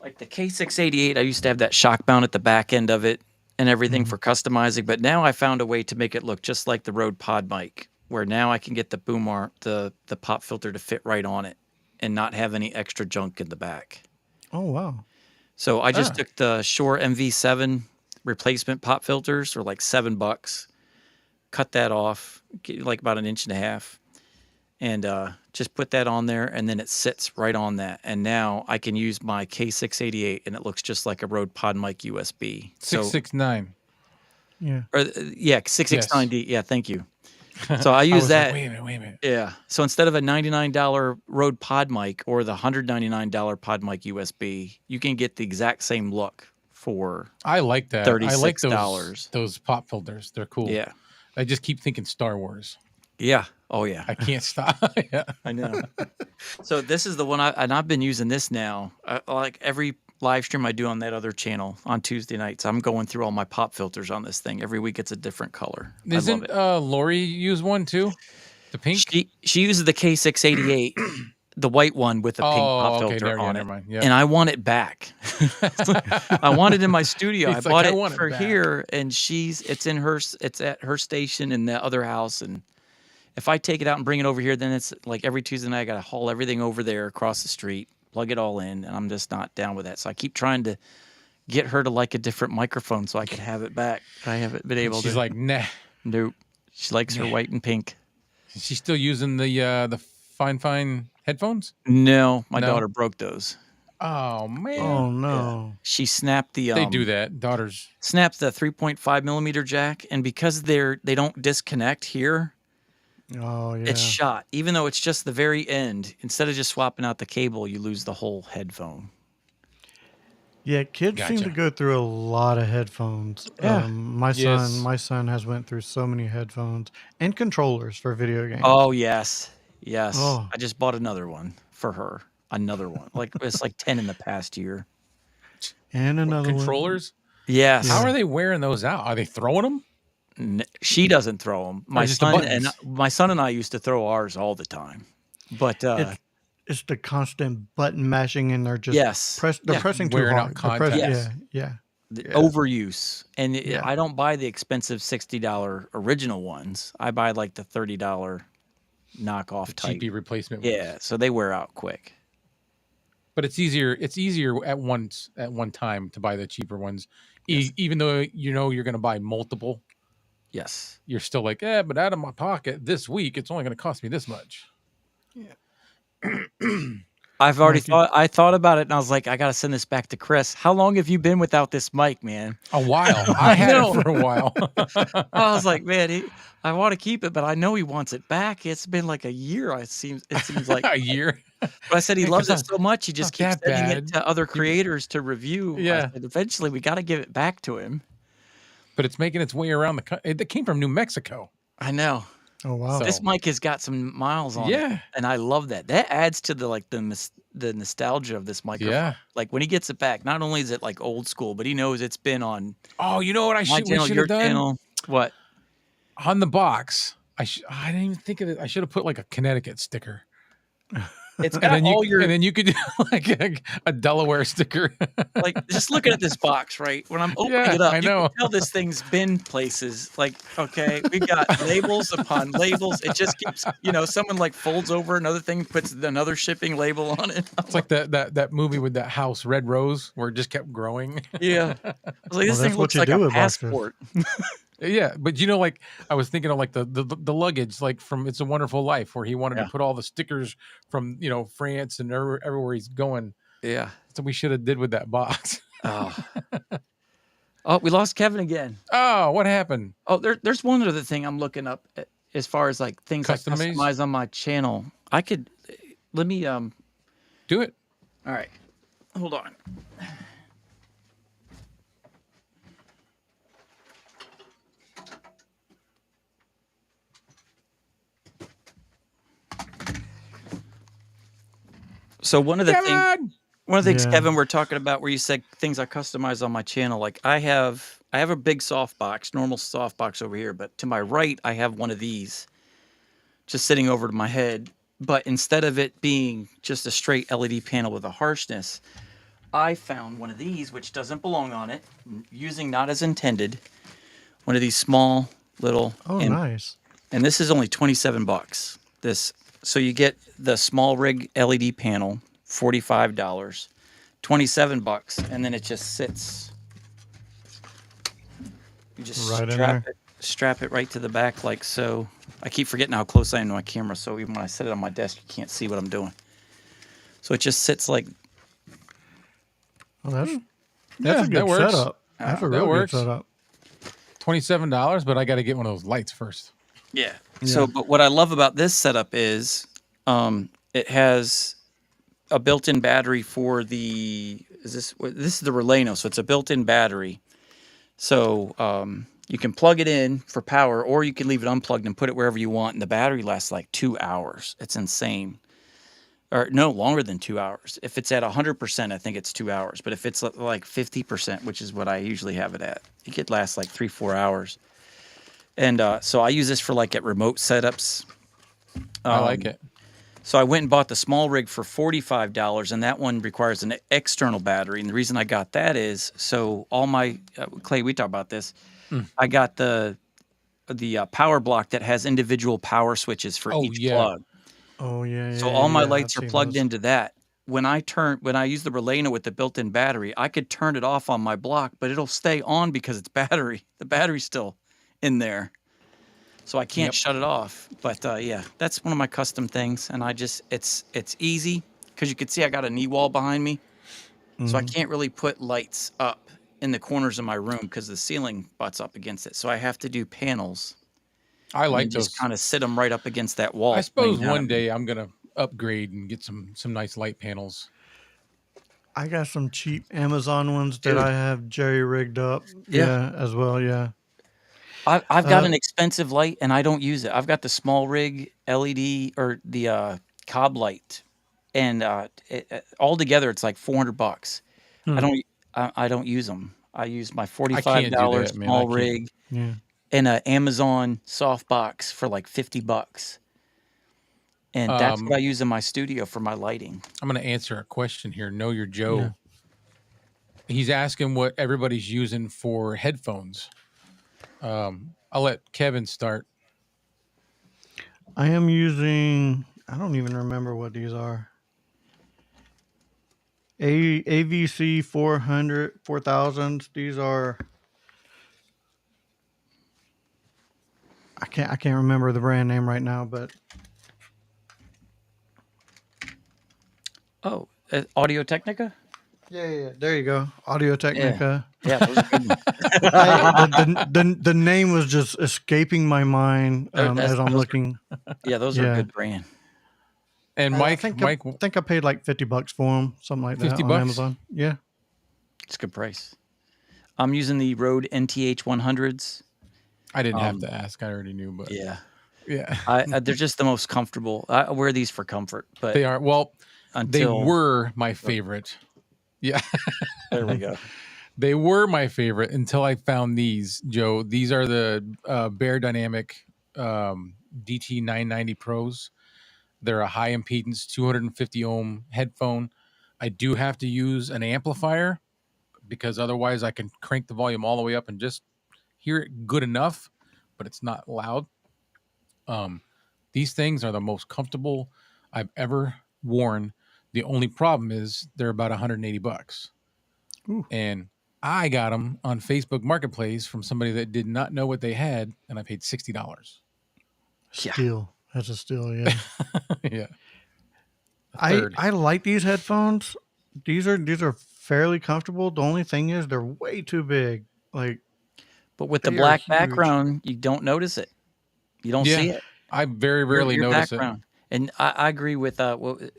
like the K688. I used to have that shock mount at the back end of it and everything for customizing, but now I found a way to make it look just like the Rode Pod mic, where now I can get the boom arm, the pop filter to fit right on it, and not have any extra junk in the back. Oh wow! So I just took the Shure MV7 replacement pop filters for like $7, cut that off, like about 1.5 inches. And just put that on there, and then it sits right on that. And now I can use my K688, and it looks just like a Rode Pod mic USB. 669. Yeah. 669D. Yeah, thank you. So I use that. Like, wait a minute. Yeah. So instead of a $99 Rode Pod mic or the $199 Pod mic USB, you can get the exact same look for I like that. $36. I like those pop filters. They're cool. Yeah. I just keep thinking Star Wars. Yeah. Oh, yeah. I can't stop. Yeah. I know. So this is the one, I've been using this now. Like every live stream I do on that other channel on Tuesday nights, I'm going through all my pop filters on this thing. Every week it's a different color. Isn't Lori use one too? The pink? She uses the K688, the white one with the pink pop filter on it. Yeah. And I want it back. I want it in my studio. I bought it for back. here, and it's at her station in the other house, and if I take it out and bring it over here, then it's like every Tuesday night I got to haul everything over there across the street, plug it all in, and I'm just not down with that. So I keep trying to get her to like a different microphone so I could have it back. I haven't been able to. She's like, nah. Nope. She likes her white and pink. She's still using the fine headphones? No, my No? daughter broke those. Oh man. Oh no. She snapped the They do that. Daughters. snapped the 3.5 millimeter jack, and because they don't disconnect here, Oh yeah. it's shot. Even though it's just the very end, instead of just swapping out the cable, you lose the whole headphone. Yeah, kids seem to Gotcha. go through a lot of headphones. Yeah. My Yes. son has went through so many headphones and controllers for video games. Oh yes, yes. Oh. I just bought another one for her. Another one. Like it's like 10 in the past year. And another Controllers? Yes. How are they wearing those out? Are they throwing them? She doesn't throw them. My just the son and I used to throw ours all the time. But It's the constant button mashing, and they're just yes, they're yeah. pressing too Wearing out hard. They're Yes. Yeah. the Yeah. overuse. And Yeah. I don't buy the expensive $60 original ones. I buy like the $30 knockoff type. Cheapy replacement. Yeah, so they wear out quick. But it's easier. It's easier at one time to buy the cheaper ones, even though you know you're going to buy multiple. Yes. You're still like, but out of my pocket this week, it's only going to cost me this much. I've already thought about it, and I was like, I got to send this back to Chris. How long have you been without this mic, man? A while. I had it for a while. I was like, man, I want to keep it, but I know he wants it back. It's been like a year. It seems like A year. But I said he loves it not- so much, he just not keeps that sending it bad. to other creators to review. Yeah. I said, eventually, we got to give it back to him. But it's making its way around the country. It came from New Mexico. I know. Oh wow. So- This mic has got some miles on it. Yeah. And I love that. That adds to the nostalgia of this microphone. Yeah. Like when he gets it back, not only is it like old school, but he knows it's been on Oh, you know what my we channel, should your have done? channel. What? On the box. I didn't even think of it. I should have put like a Connecticut sticker. It's And got then all your and then you could do like a Delaware sticker. like just looking at this box, right? When I'm opening Yeah, it up, I you know. can tell this thing's been places. Like, okay, we got labels upon labels. It just keeps, someone like folds over another thing, puts another shipping label on it. It's like that movie with that house, Red Rose, where it just kept growing. Yeah. I was like, this that's thing what looks you like do a with boxes. passport. Yeah, but like I was thinking of like the luggage, like from It's a Wonderful Life, where he wanted Yeah. to put all the stickers from France and everywhere he's going. Yeah. So we should have did with that box. Oh. We lost Kevin again. Oh, what happened? Oh, there's one other thing I'm looking up as far as like things I Custom-made? customize on my channel. Let me Do it. all right. Hold on. So one of the things Kevin! Yeah. Kevin, we're talking about where you said things I customize on my channel. Like I have a big softbox, normal softbox over here, but to my right I have one of these just sitting over to my head. But instead of it being just a straight LED panel with a harshness, I found one of these which doesn't belong on it, using not as intended. One of these small little Oh nice. and this is only $27. So you get the small rig LED panel, $45, $27, and then it just sits. You just Right in there. strap it right to the back like so. I keep forgetting how close I am to my camera, so even when I set it on my desk, you can't see what I'm doing. So it just sits like Oh, that's Yeah, a that good works. setup. That's a that real good works. setup. $27, but I got to get one of those lights first. yeah. So, but what I love about this setup is it has a built-in battery for this is the Releno, so it's a built-in battery. So you can plug it in for power, or you can leave it unplugged and put it wherever you want, and the battery lasts like 2 hours. It's insane. Or no, longer than 2 hours. If it's at 100%, I think it's 2 hours. But if it's like 50%, which is what I usually have it at, it could last like 3-4 hours. And so I use this for like at remote setups. I like it. So I went and bought the small rig for $45, and that one requires an external battery. And the reason I got that is so all my Clay, we talked about this. I got the power block that has individual power switches for Oh, each yeah. plug. Oh yeah. So yeah, all my yeah, lights I've are seen plugged those. into that. When I use the Releno with the built-in battery, I could turn it off on my block, but it'll stay on because it's battery. The battery's still in there. So I can't Yep. shut it off. But yeah, that's one of my custom things, and it's easy because you can see I got a knee wall behind me, so I Mhm. can't really put lights up in the corners of my room because the ceiling butts up against it. So I have to do panels I and then like just those. kind of sit them right up against that I wall, suppose pointing down at one me. day I'm gonna upgrade and get some nice light panels. I got some cheap Amazon ones that Dude, I have jerry rigged up. yeah. Yeah, as well. Yeah. I've got Uh, an expensive light and I don't use it. I've got the small rig LED or the cob light, and altogether it's like $400. I hmm, don't I don't use them. I use my I $45 can't do that, man. I small can't. rig yeah. and an Amazon softbox for like $50. And that's what I Um, use in my studio for my lighting. I'm gonna answer a question here. Know your Yeah. Joe. He's asking what everybody's using for headphones. I'll let Kevin start. I am using. I don't even remember what these are. AVC 400 4000s. These are. I can't remember the brand name right now, but Oh, Audio Technica? yeah. There you go. Audio Yeah. Technica. Yeah, those are good ones. The name was just escaping my mind as I'm Those looking. those are a Yeah. good brand. And I Mike, think I Mike, think I paid like $50 for them, something like that 50 on bucks. Amazon. Yeah. It's a good price. I'm using the Rode NTH 100s. I didn't have Um, to ask. I already knew, but yeah, yeah, they're just the most comfortable. I wear these for comfort, but they are. Well, they until were my favorite. Yeah, there we go. they were my favorite until I found these, Joe. These are the Bear Dynamic DT 990 Pros. They're a high impedance 250 ohm headphone. I do have to use an amplifier because otherwise I can crank the volume all the way up and just hear it good enough, but it's not loud. Um, these things are the most comfortable I've ever worn. The only problem is they're about 180 bucks. Ooh, And I got them on Facebook Marketplace from somebody that did not know what they had, and I paid $60. Yeah, steal. That's a steal. Yeah. Yeah, a I third. I like these headphones. These are fairly comfortable. The only thing is they're way too big. Like but with the they are black huge. background, you don't notice it. You don't Yeah, see it. I very rarely Your notice it. background. And I agree with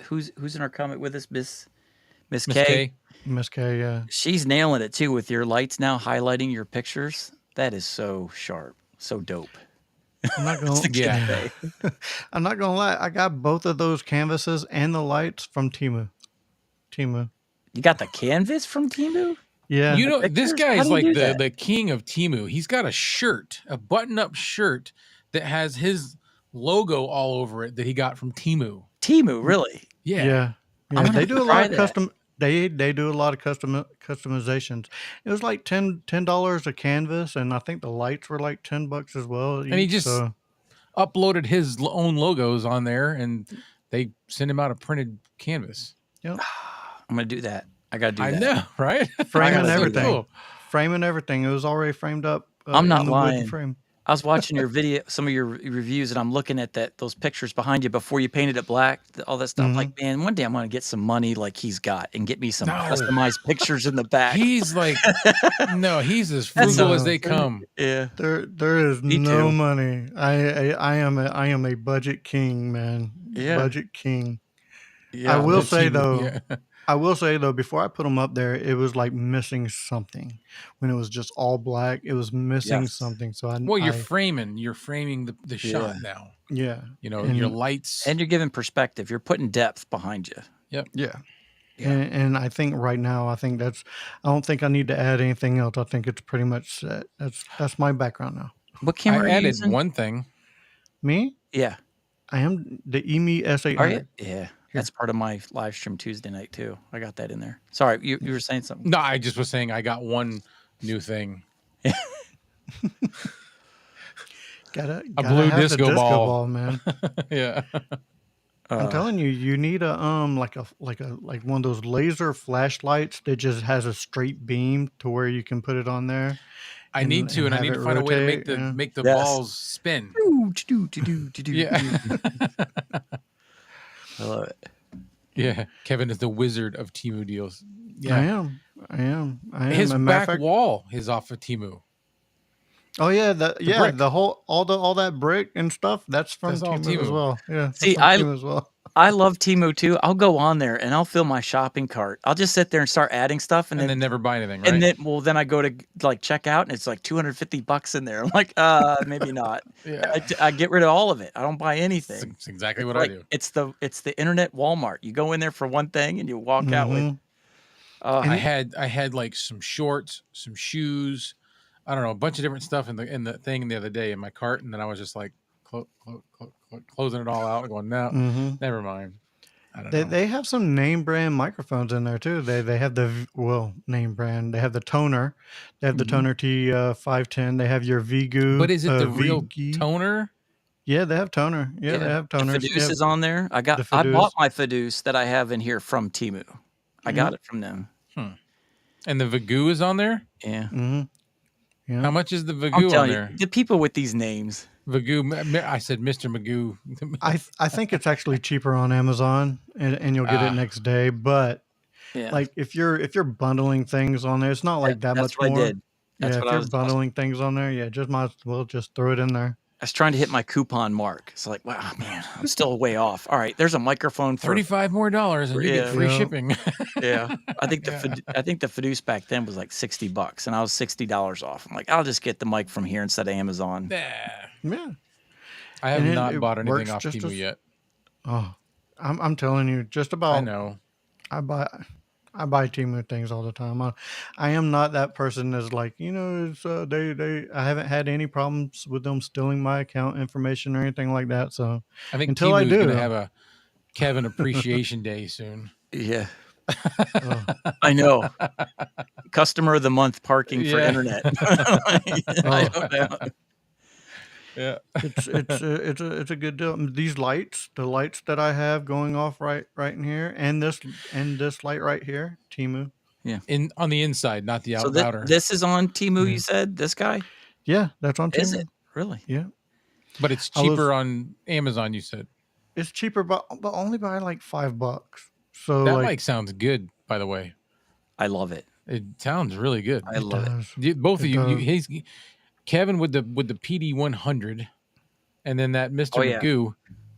who's in our comment with us, Miss Miss K. K. Miss K. Yeah. She's nailing it too with your lights now highlighting your pictures. That is so sharp, so dope. I'm not That's gonna. the kid Yeah. say. I'm not gonna lie. I got both of those canvases and the lights from Timu. Timu. You got the canvas from Timu? Yeah. You The know, this pictures? guy How is do you like do the that? the king of Timu. He's got a shirt, a button-up shirt that has his logo all over it that he got from Timu. Timu, really? Yeah. Yeah. I'm Yeah. gonna They have to do a lot try of that. custom. They do a lot of customizations. It was like $10 a canvas, and I think the lights were like $10 as well And he each. just So uploaded his own logos on there and they send him out a printed canvas. yep. I'm gonna do that. I gotta do I that. know, right? I Frame and gotta That's so do that. everything. cool. Frame and everything. It was already framed up I'm in not the wooden lying. frame. I was watching your video, some of your reviews, and I'm looking at those pictures behind you before you painted it black, all that stuff. I'm like, Hmm. man, one day I'm gonna get some money like he's got and get me some No. customized pictures in the back. He's like, no, he's as That's frugal so as No. they come. yeah. There is Me no too. money. I am a budget king, man. Yeah. Budget king. I Yeah. will The say Timu, though, yeah. before I put them up there, it was like missing something. When it was just all black, it was missing Yes. something. So Well, I you're framing the Yeah. shot now. yeah, You know, your and lights. And you're giving perspective. You're putting depth behind you. Yep. yeah, Yeah. and I think right now, I don't think I need to add anything else. I think it's pretty much set. That's my background now. What I camera are you added using? one thing. Me, Yeah. I am the EMI Are you? S800. Yeah. Here. That's part of my live stream Tuesday night too. I got that in there. Sorry, you were saying something. No, I just was saying I got one new thing. Gotta A gotta blue have the disco disco ball. ball, man. Yeah. I'm Uh, telling you, you need a like one of those laser flashlights that just has a straight beam to where you can put it on there I need to, and and I have need it to find a way to rotate. Yeah. make the yes. balls spin. Yeah. I love it. Yeah. Kevin is the wizard of Timu deals. I Yeah. am. I am. I am. His As a matter of back fact, wall is off of Timu. oh yeah, The brick. the whole all that brick and stuff, that's from That's all Timu as Timu. well. Yeah, that's See, from Timu as well. I love Timo too. I'll go on there and I'll fill my shopping cart. I'll just sit there and start adding stuff, And then never buy anything, right? then I go to like check out and it's like $250 in there. I'm like, maybe not. Yeah. I get rid of all of it. I don't buy anything. It's exactly It's what like I do. it's the internet Walmart. You go in there for one thing and you walk out with. Mhm. I And had like some shorts, some shoes, I don't know, a bunch of different stuff in the thing the other day in my cart, and then I was just like closing it all out and going, no, mhm. never mind. I don't They know. they have some name brand microphones in there too. They have name brand. They have the toner. They have the Mhm. toner T 510. They have your Vigu But is it the real VG. toner? Yeah, they have toner. Yeah, they have The toners. Fiduce Yeah, is on there. the I bought Fiduce. my Fiduce that I have in here from Timu. I got it from them. And the Vagoo is on there? Yeah. Mm-hmm. Yeah. How much is the I'm Vagoo on telling you, there? the people with these names. Vagoo, I said Mr. Magoo. I think it's actually cheaper on Amazon, and you'll get it Ah. next day. But Yeah. like if you're bundling things on there, it's not like that That's much what I more. did. That's Yeah, what if I you're was bundling things on there, yeah, just might as well just throw it in there. I was trying to hit my coupon mark. It's like, wow, man, I'm still way off. All right, there's a microphone for $35 more and you get free Yeah. shipping. yeah. I think Yeah. I think the Fiduce back then was like $60, and I was $60 off. I'm like, I'll just get the mic from here instead of Amazon. Nah. Yeah. I have And not it bought anything works off just Temu as yet. oh, I'm telling you, just I about know. I buy Temu things all the time. I am not that person that's like, it's I haven't had any problems with them stealing my account information or anything like that. So I think until I Temu is going to do, have a Kevin Appreciation Day soon. Yeah, oh, I know. Customer of the month parking for Yeah. internet. I don't know. Yeah. it's a good deal. These lights, the lights that I have going off right in here, and this light right here, Temu. On the inside, not the So outer. this is on Timu. Yeah. You said this guy Yeah, that's on is Temu. it really? Yeah, But it's I was- cheaper on Amazon, you said. it's cheaper, but only by like $5. So That like mic sounds good, by the way. I love it. It sounds really good. I love it. does. Both of It you, does. Kevin with the PD 100, and then that Mr. Oh, yeah. Magoo.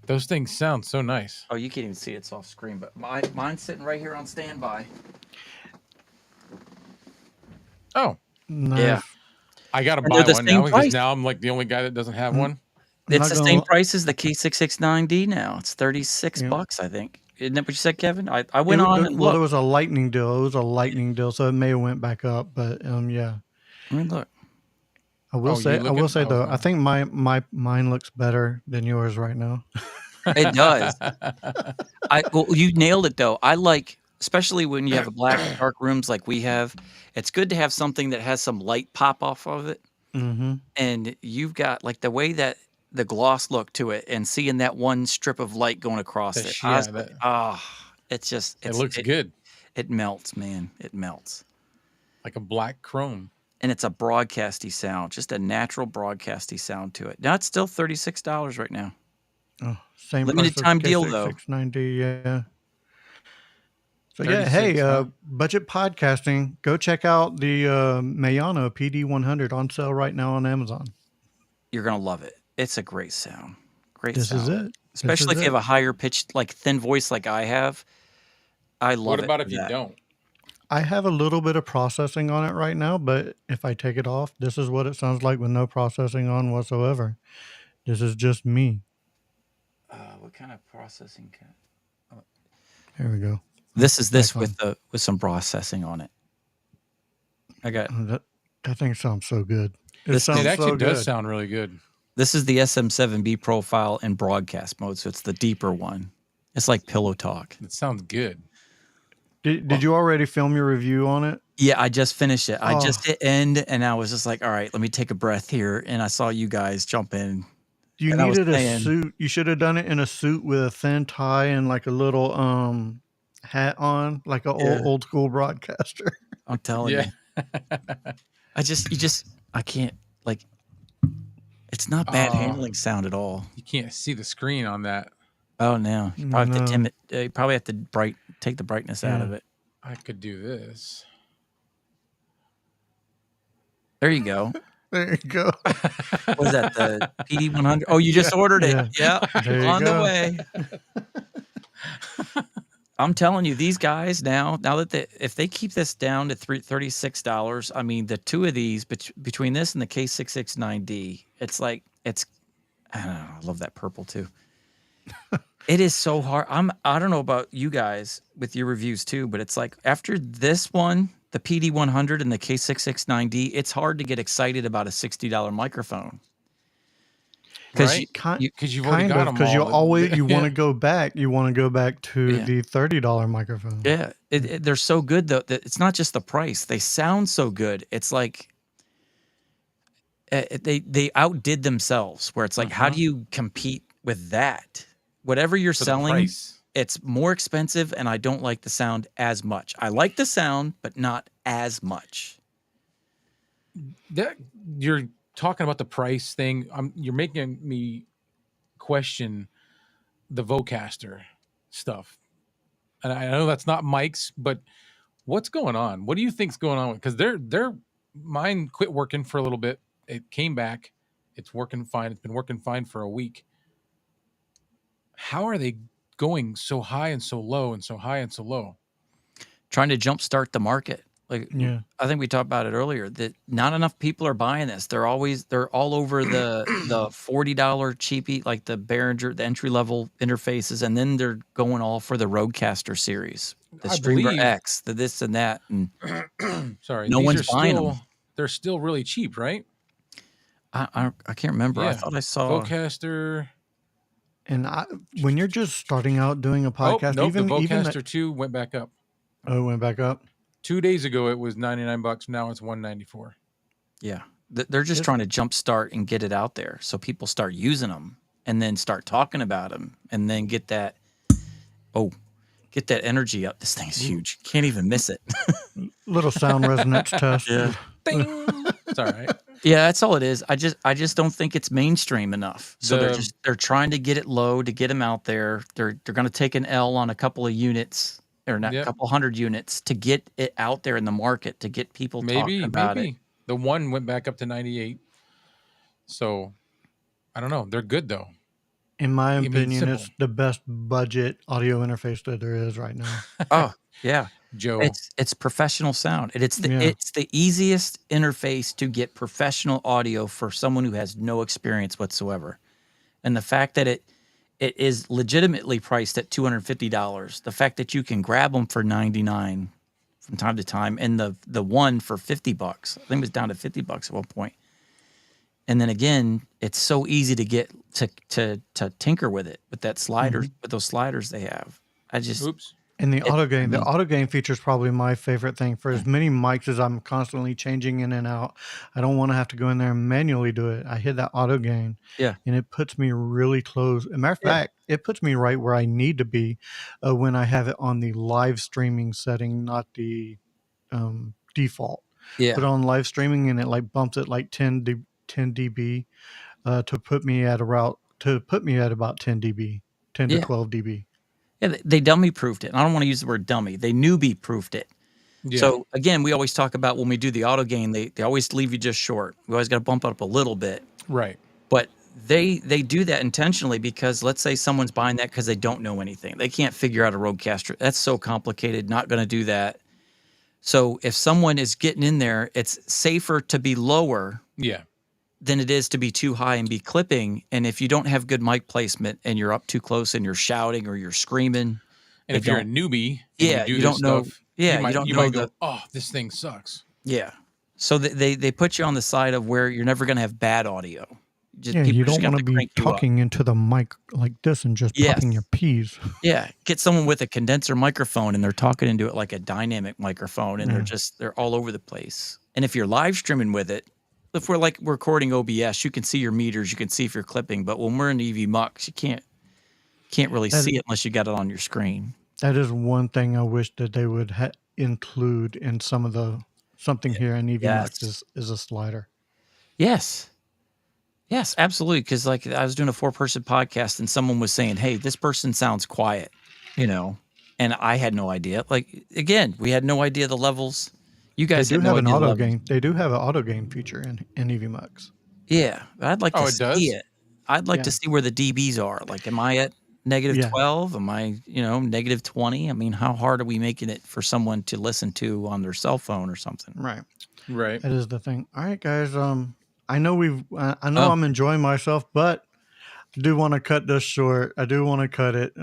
Those things sound so nice. Oh, you can't even see it's off screen, but mine's sitting right here on standby. Nice. Oh, Yeah. I gotta And buy they're the one same now because price. now I'm like the only guy that doesn't have one. I'm It's not the gonna same li- price as the Key669D now. It's $36, I think. Isn't that what you said, Kevin? I went It- on there- and well, there looked. was a lightning deal. It was a lightning deal, so it may have went back up. But yeah, I mean, look. I will Oh, say, you looking? I was though, I gonna- think mine looks better than yours right now. It does. Well, you nailed it though. I like, especially when you have a black dark rooms like we have. It's good to have something that has some light pop off of it, Mm-hmm. and you've got like the way that the gloss look to it, and seeing that one strip of light going across The it. sh- I was yeah, like, that- it's just it looks good, It melts, man. It melts. like a black chrome. And it's a broadcasty sound, just a natural broadcasty sound to it. Now it's still $36 right now. Oh, same Limited price as time deal, though. K669D, yeah. So yeah, 36, hey, huh? budget podcasting. Go check out the Mayano PD100 on sale right now on Amazon. You're gonna love it. It's a great sound. Great This sound. is it. Especially if you have a higher pitched, like thin voice like I have. I love What it. about for if you that. don't? I have a little bit of processing on it right now, but if I take it off, this is what it sounds like with no processing on whatsoever. This is just me. What kind of processing? Here we go. This is this Back on. with some processing on it. I got Oh, that thing sounds so good. It This- sounds It actually so does good. sound really good. this is the SM7B profile in broadcast mode, so it's the deeper one. It's like pillow talk. It sounds good. Did you already film your review on it? Yeah, I just finished it. I just Oh, hit end, and I was just like, all right, let me take a breath here. And I saw you guys jump in, you and I was needed a saying, suit. You should have done it in a suit with a thin tie and like a little hat on, like a yeah, old school broadcaster. I'm telling Yeah. you, I can't like. It's not bad Oh, handling sound at all. you can't see the screen on that. Oh no, you probably have to No, dim it. You probably have to take the brightness out yeah, of it. I could do this. There you go. there you go. Was that the PD100? Oh, you Yeah. just ordered it. Yeah, Yeah, there you on the go. way. I'm telling you, these guys now that if they keep this down to $36, I mean, the two of these between this and the K669D, it's like I don't know. I love that purple too. It is so hard. I don't know about you guys with your reviews too, but it's like after this one, the PD100 and the K669D, it's hard to get excited about a $60 microphone because Right? Kind, Because you've already kind got of, them because you all. always you want Yeah. to go back. You want to go back to yeah, the $30 microphone. yeah, they're so good though that it's not just the price; they sound so good. It's like they outdid themselves. Where it's like, how Uh-huh. do you compete with that? Whatever you're For the selling, price. it's more expensive, and I don't like the sound as much. I like the sound, but not as much. That you're talking about the price thing. You're making me question the Vocaster stuff. And I know that's not Mike's, but what's going on? What do you think's going on? Because they're mine quit working for a little bit. It came back. It's working fine. It's been working fine for a week. How are they going so high and so low and so high and so low? Trying to jumpstart the market. Like Yeah, I think we talked about it earlier that not enough people are buying this. They're all over the $40 cheapie, like the Behringer, the entry level interfaces, and then they're going all for the Rodecaster series, the I Streamer believe. X, the this and that, and Sorry, no these one's are buying them. they're still really cheap, right? I can't remember. I Yeah, thought I saw. Vocaster. and when you're just starting out doing a Oh podcast, nope, the even Vocaster 2 went back up. oh, it went back up. 2 days ago it was $99. Now it's $194. Yeah, they're just It's trying to jumpstart and get it out there, so people start using them, and then start talking about them, and then get that energy up. This thing's huge. Can't even miss it. little sound resonance test. Yeah. Ding. It's all right. Yeah, that's all it is. I just don't think it's mainstream enough. So they're trying to get it low to get them out there. They're going to take an L on a couple of units or not a Yep. couple hundred units to get it out there in the market to get people talking about it. The one went back up to 98. So I don't know. They're good though. In my I mean, opinion, simple. it's the best budget audio interface that there is right now. Oh, yeah. Joe. It's professional sound. And it's Yeah. the easiest interface to get professional audio for someone who has no experience whatsoever. And the fact that it is legitimately priced at $250. The fact that you can grab them for $99 from time to time, and the one for $50. I think it was down to $50 at one point. And then again, it's so easy to get to tinker with it with that sliders with those sliders they have. I just And the auto gain feature is probably my favorite thing. For as many mics as I'm constantly changing in and out, I don't want to have to go in there and manually do it. I hit that auto gain, yeah. and it puts me really close. As a matter of Yeah. fact, it puts me right where I need to be when I have it on the live streaming setting, not the default. Yeah. But on live streaming, and it like bumps it like 10 dB to put me at about 10 dB, 10 to Yeah. 12 dB. Yeah, they dummy proofed it. And I don't want to use the word dummy. They newbie proofed it. Yeah. So again, we always talk about when we do the auto gain, they always leave you just short. We always got to bump it up a little bit. Right. But they do that intentionally because let's say someone's buying that because they don't know anything. They can't figure out a Rodecaster. That's so complicated, not going to do that. So if someone is getting in there, it's safer to be lower Yeah. than it is to be too high and be clipping. And if you don't have good mic placement and you're up too close and you're shouting or you're screaming, And if you're a newbie, and yeah, you do you this don't know. stuff, Yeah, you might go, "Oh, this thing sucks." Yeah. So they put you on the side of where you're never going to have bad audio. Just Yeah, people you are just don't gonna want have to to be crank you up. talking into the mic like this and just popping your Yes. peas. Yeah, get someone with a condenser microphone and they're talking into it like a dynamic microphone, and Yeah. they're all over the place. And if you're live streaming with it, if we're like recording OBS, you can see your meters, you can see if you're clipping, but when we're in EV Mux, you can't really That- see it unless you got it on your screen. That is one thing I wish that they would include in some of the something here in EV Mux Yes. is a slider. Yes. Yes, absolutely. Because like I was doing a 4-person podcast and someone was saying, "Hey, this person sounds quiet," and I had no idea. Like again, we had no idea the levels. You They guys do had have no an idea the auto levels. gain. They do have an auto gain feature in EV Mux. Yeah, but I'd like Oh, to it see does? it. I'd like to Yeah. see where the dBs are. Like, am I at negative Yeah. 12? Am I, negative 20? I mean, how hard are we making it for someone to listen to on their cell phone or something? Right. Right. That is the thing. All right, guys. I know I know Oh. I'm enjoying myself, but I do want to cut this short. I do want to cut it.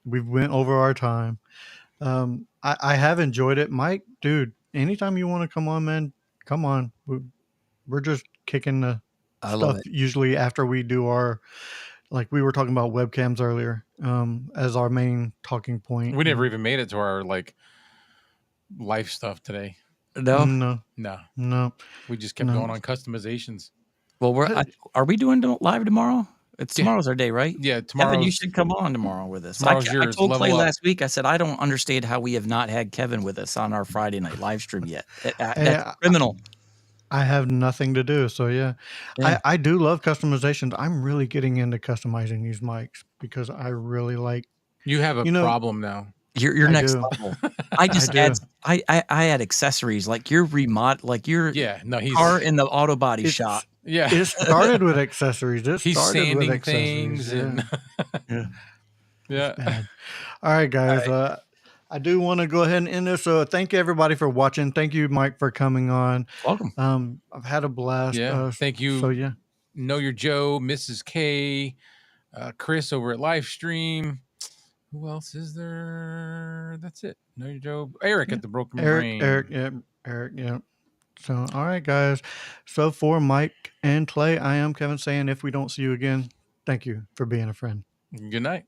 We went over our time. I have enjoyed it, Mike. Dude, anytime you want to come on, man, come on. We're just kicking the I love stuff it. usually after we do our, like we were talking about webcams earlier, as our main talking point. We never even made it to our like life stuff today. No? No, No, we just kept No. going on customizations. Well, are we doing live tomorrow? Tomorrow's our day, right? Yeah, Kevin, you tomorrow's should come on tomorrow with us. tomorrow's I yours. told Clay Level up. last week, I said, I don't understand how we have not had Kevin with us on our Friday night live stream yet. That's Yeah, criminal. I have nothing to do, so yeah. Yeah. I do love customizations. I'm really getting into customizing these mics because I really like. You have a problem now. You're I next do. level. I just do. I add accessories like your Yeah, no, he's car in the auto body It's- shop. yeah. It started with accessories. He's sanding things and Yeah. yeah. Bad. All right, guys. I do want to go ahead and end this. So thank you everybody for watching. Thank you, Mike, for coming on. Welcome. I've had a blast. Yeah. Thank you. So yeah. Know Your Joe, Mrs. K, Chris over at Livestream. Who else is there? That's it. Know Your Joe. Eric at the Broken Brain. Eric, yeah. So all right, guys. So for Mike and Clay, I am Kevin saying if we don't see you again, thank you for being a friend. Good night.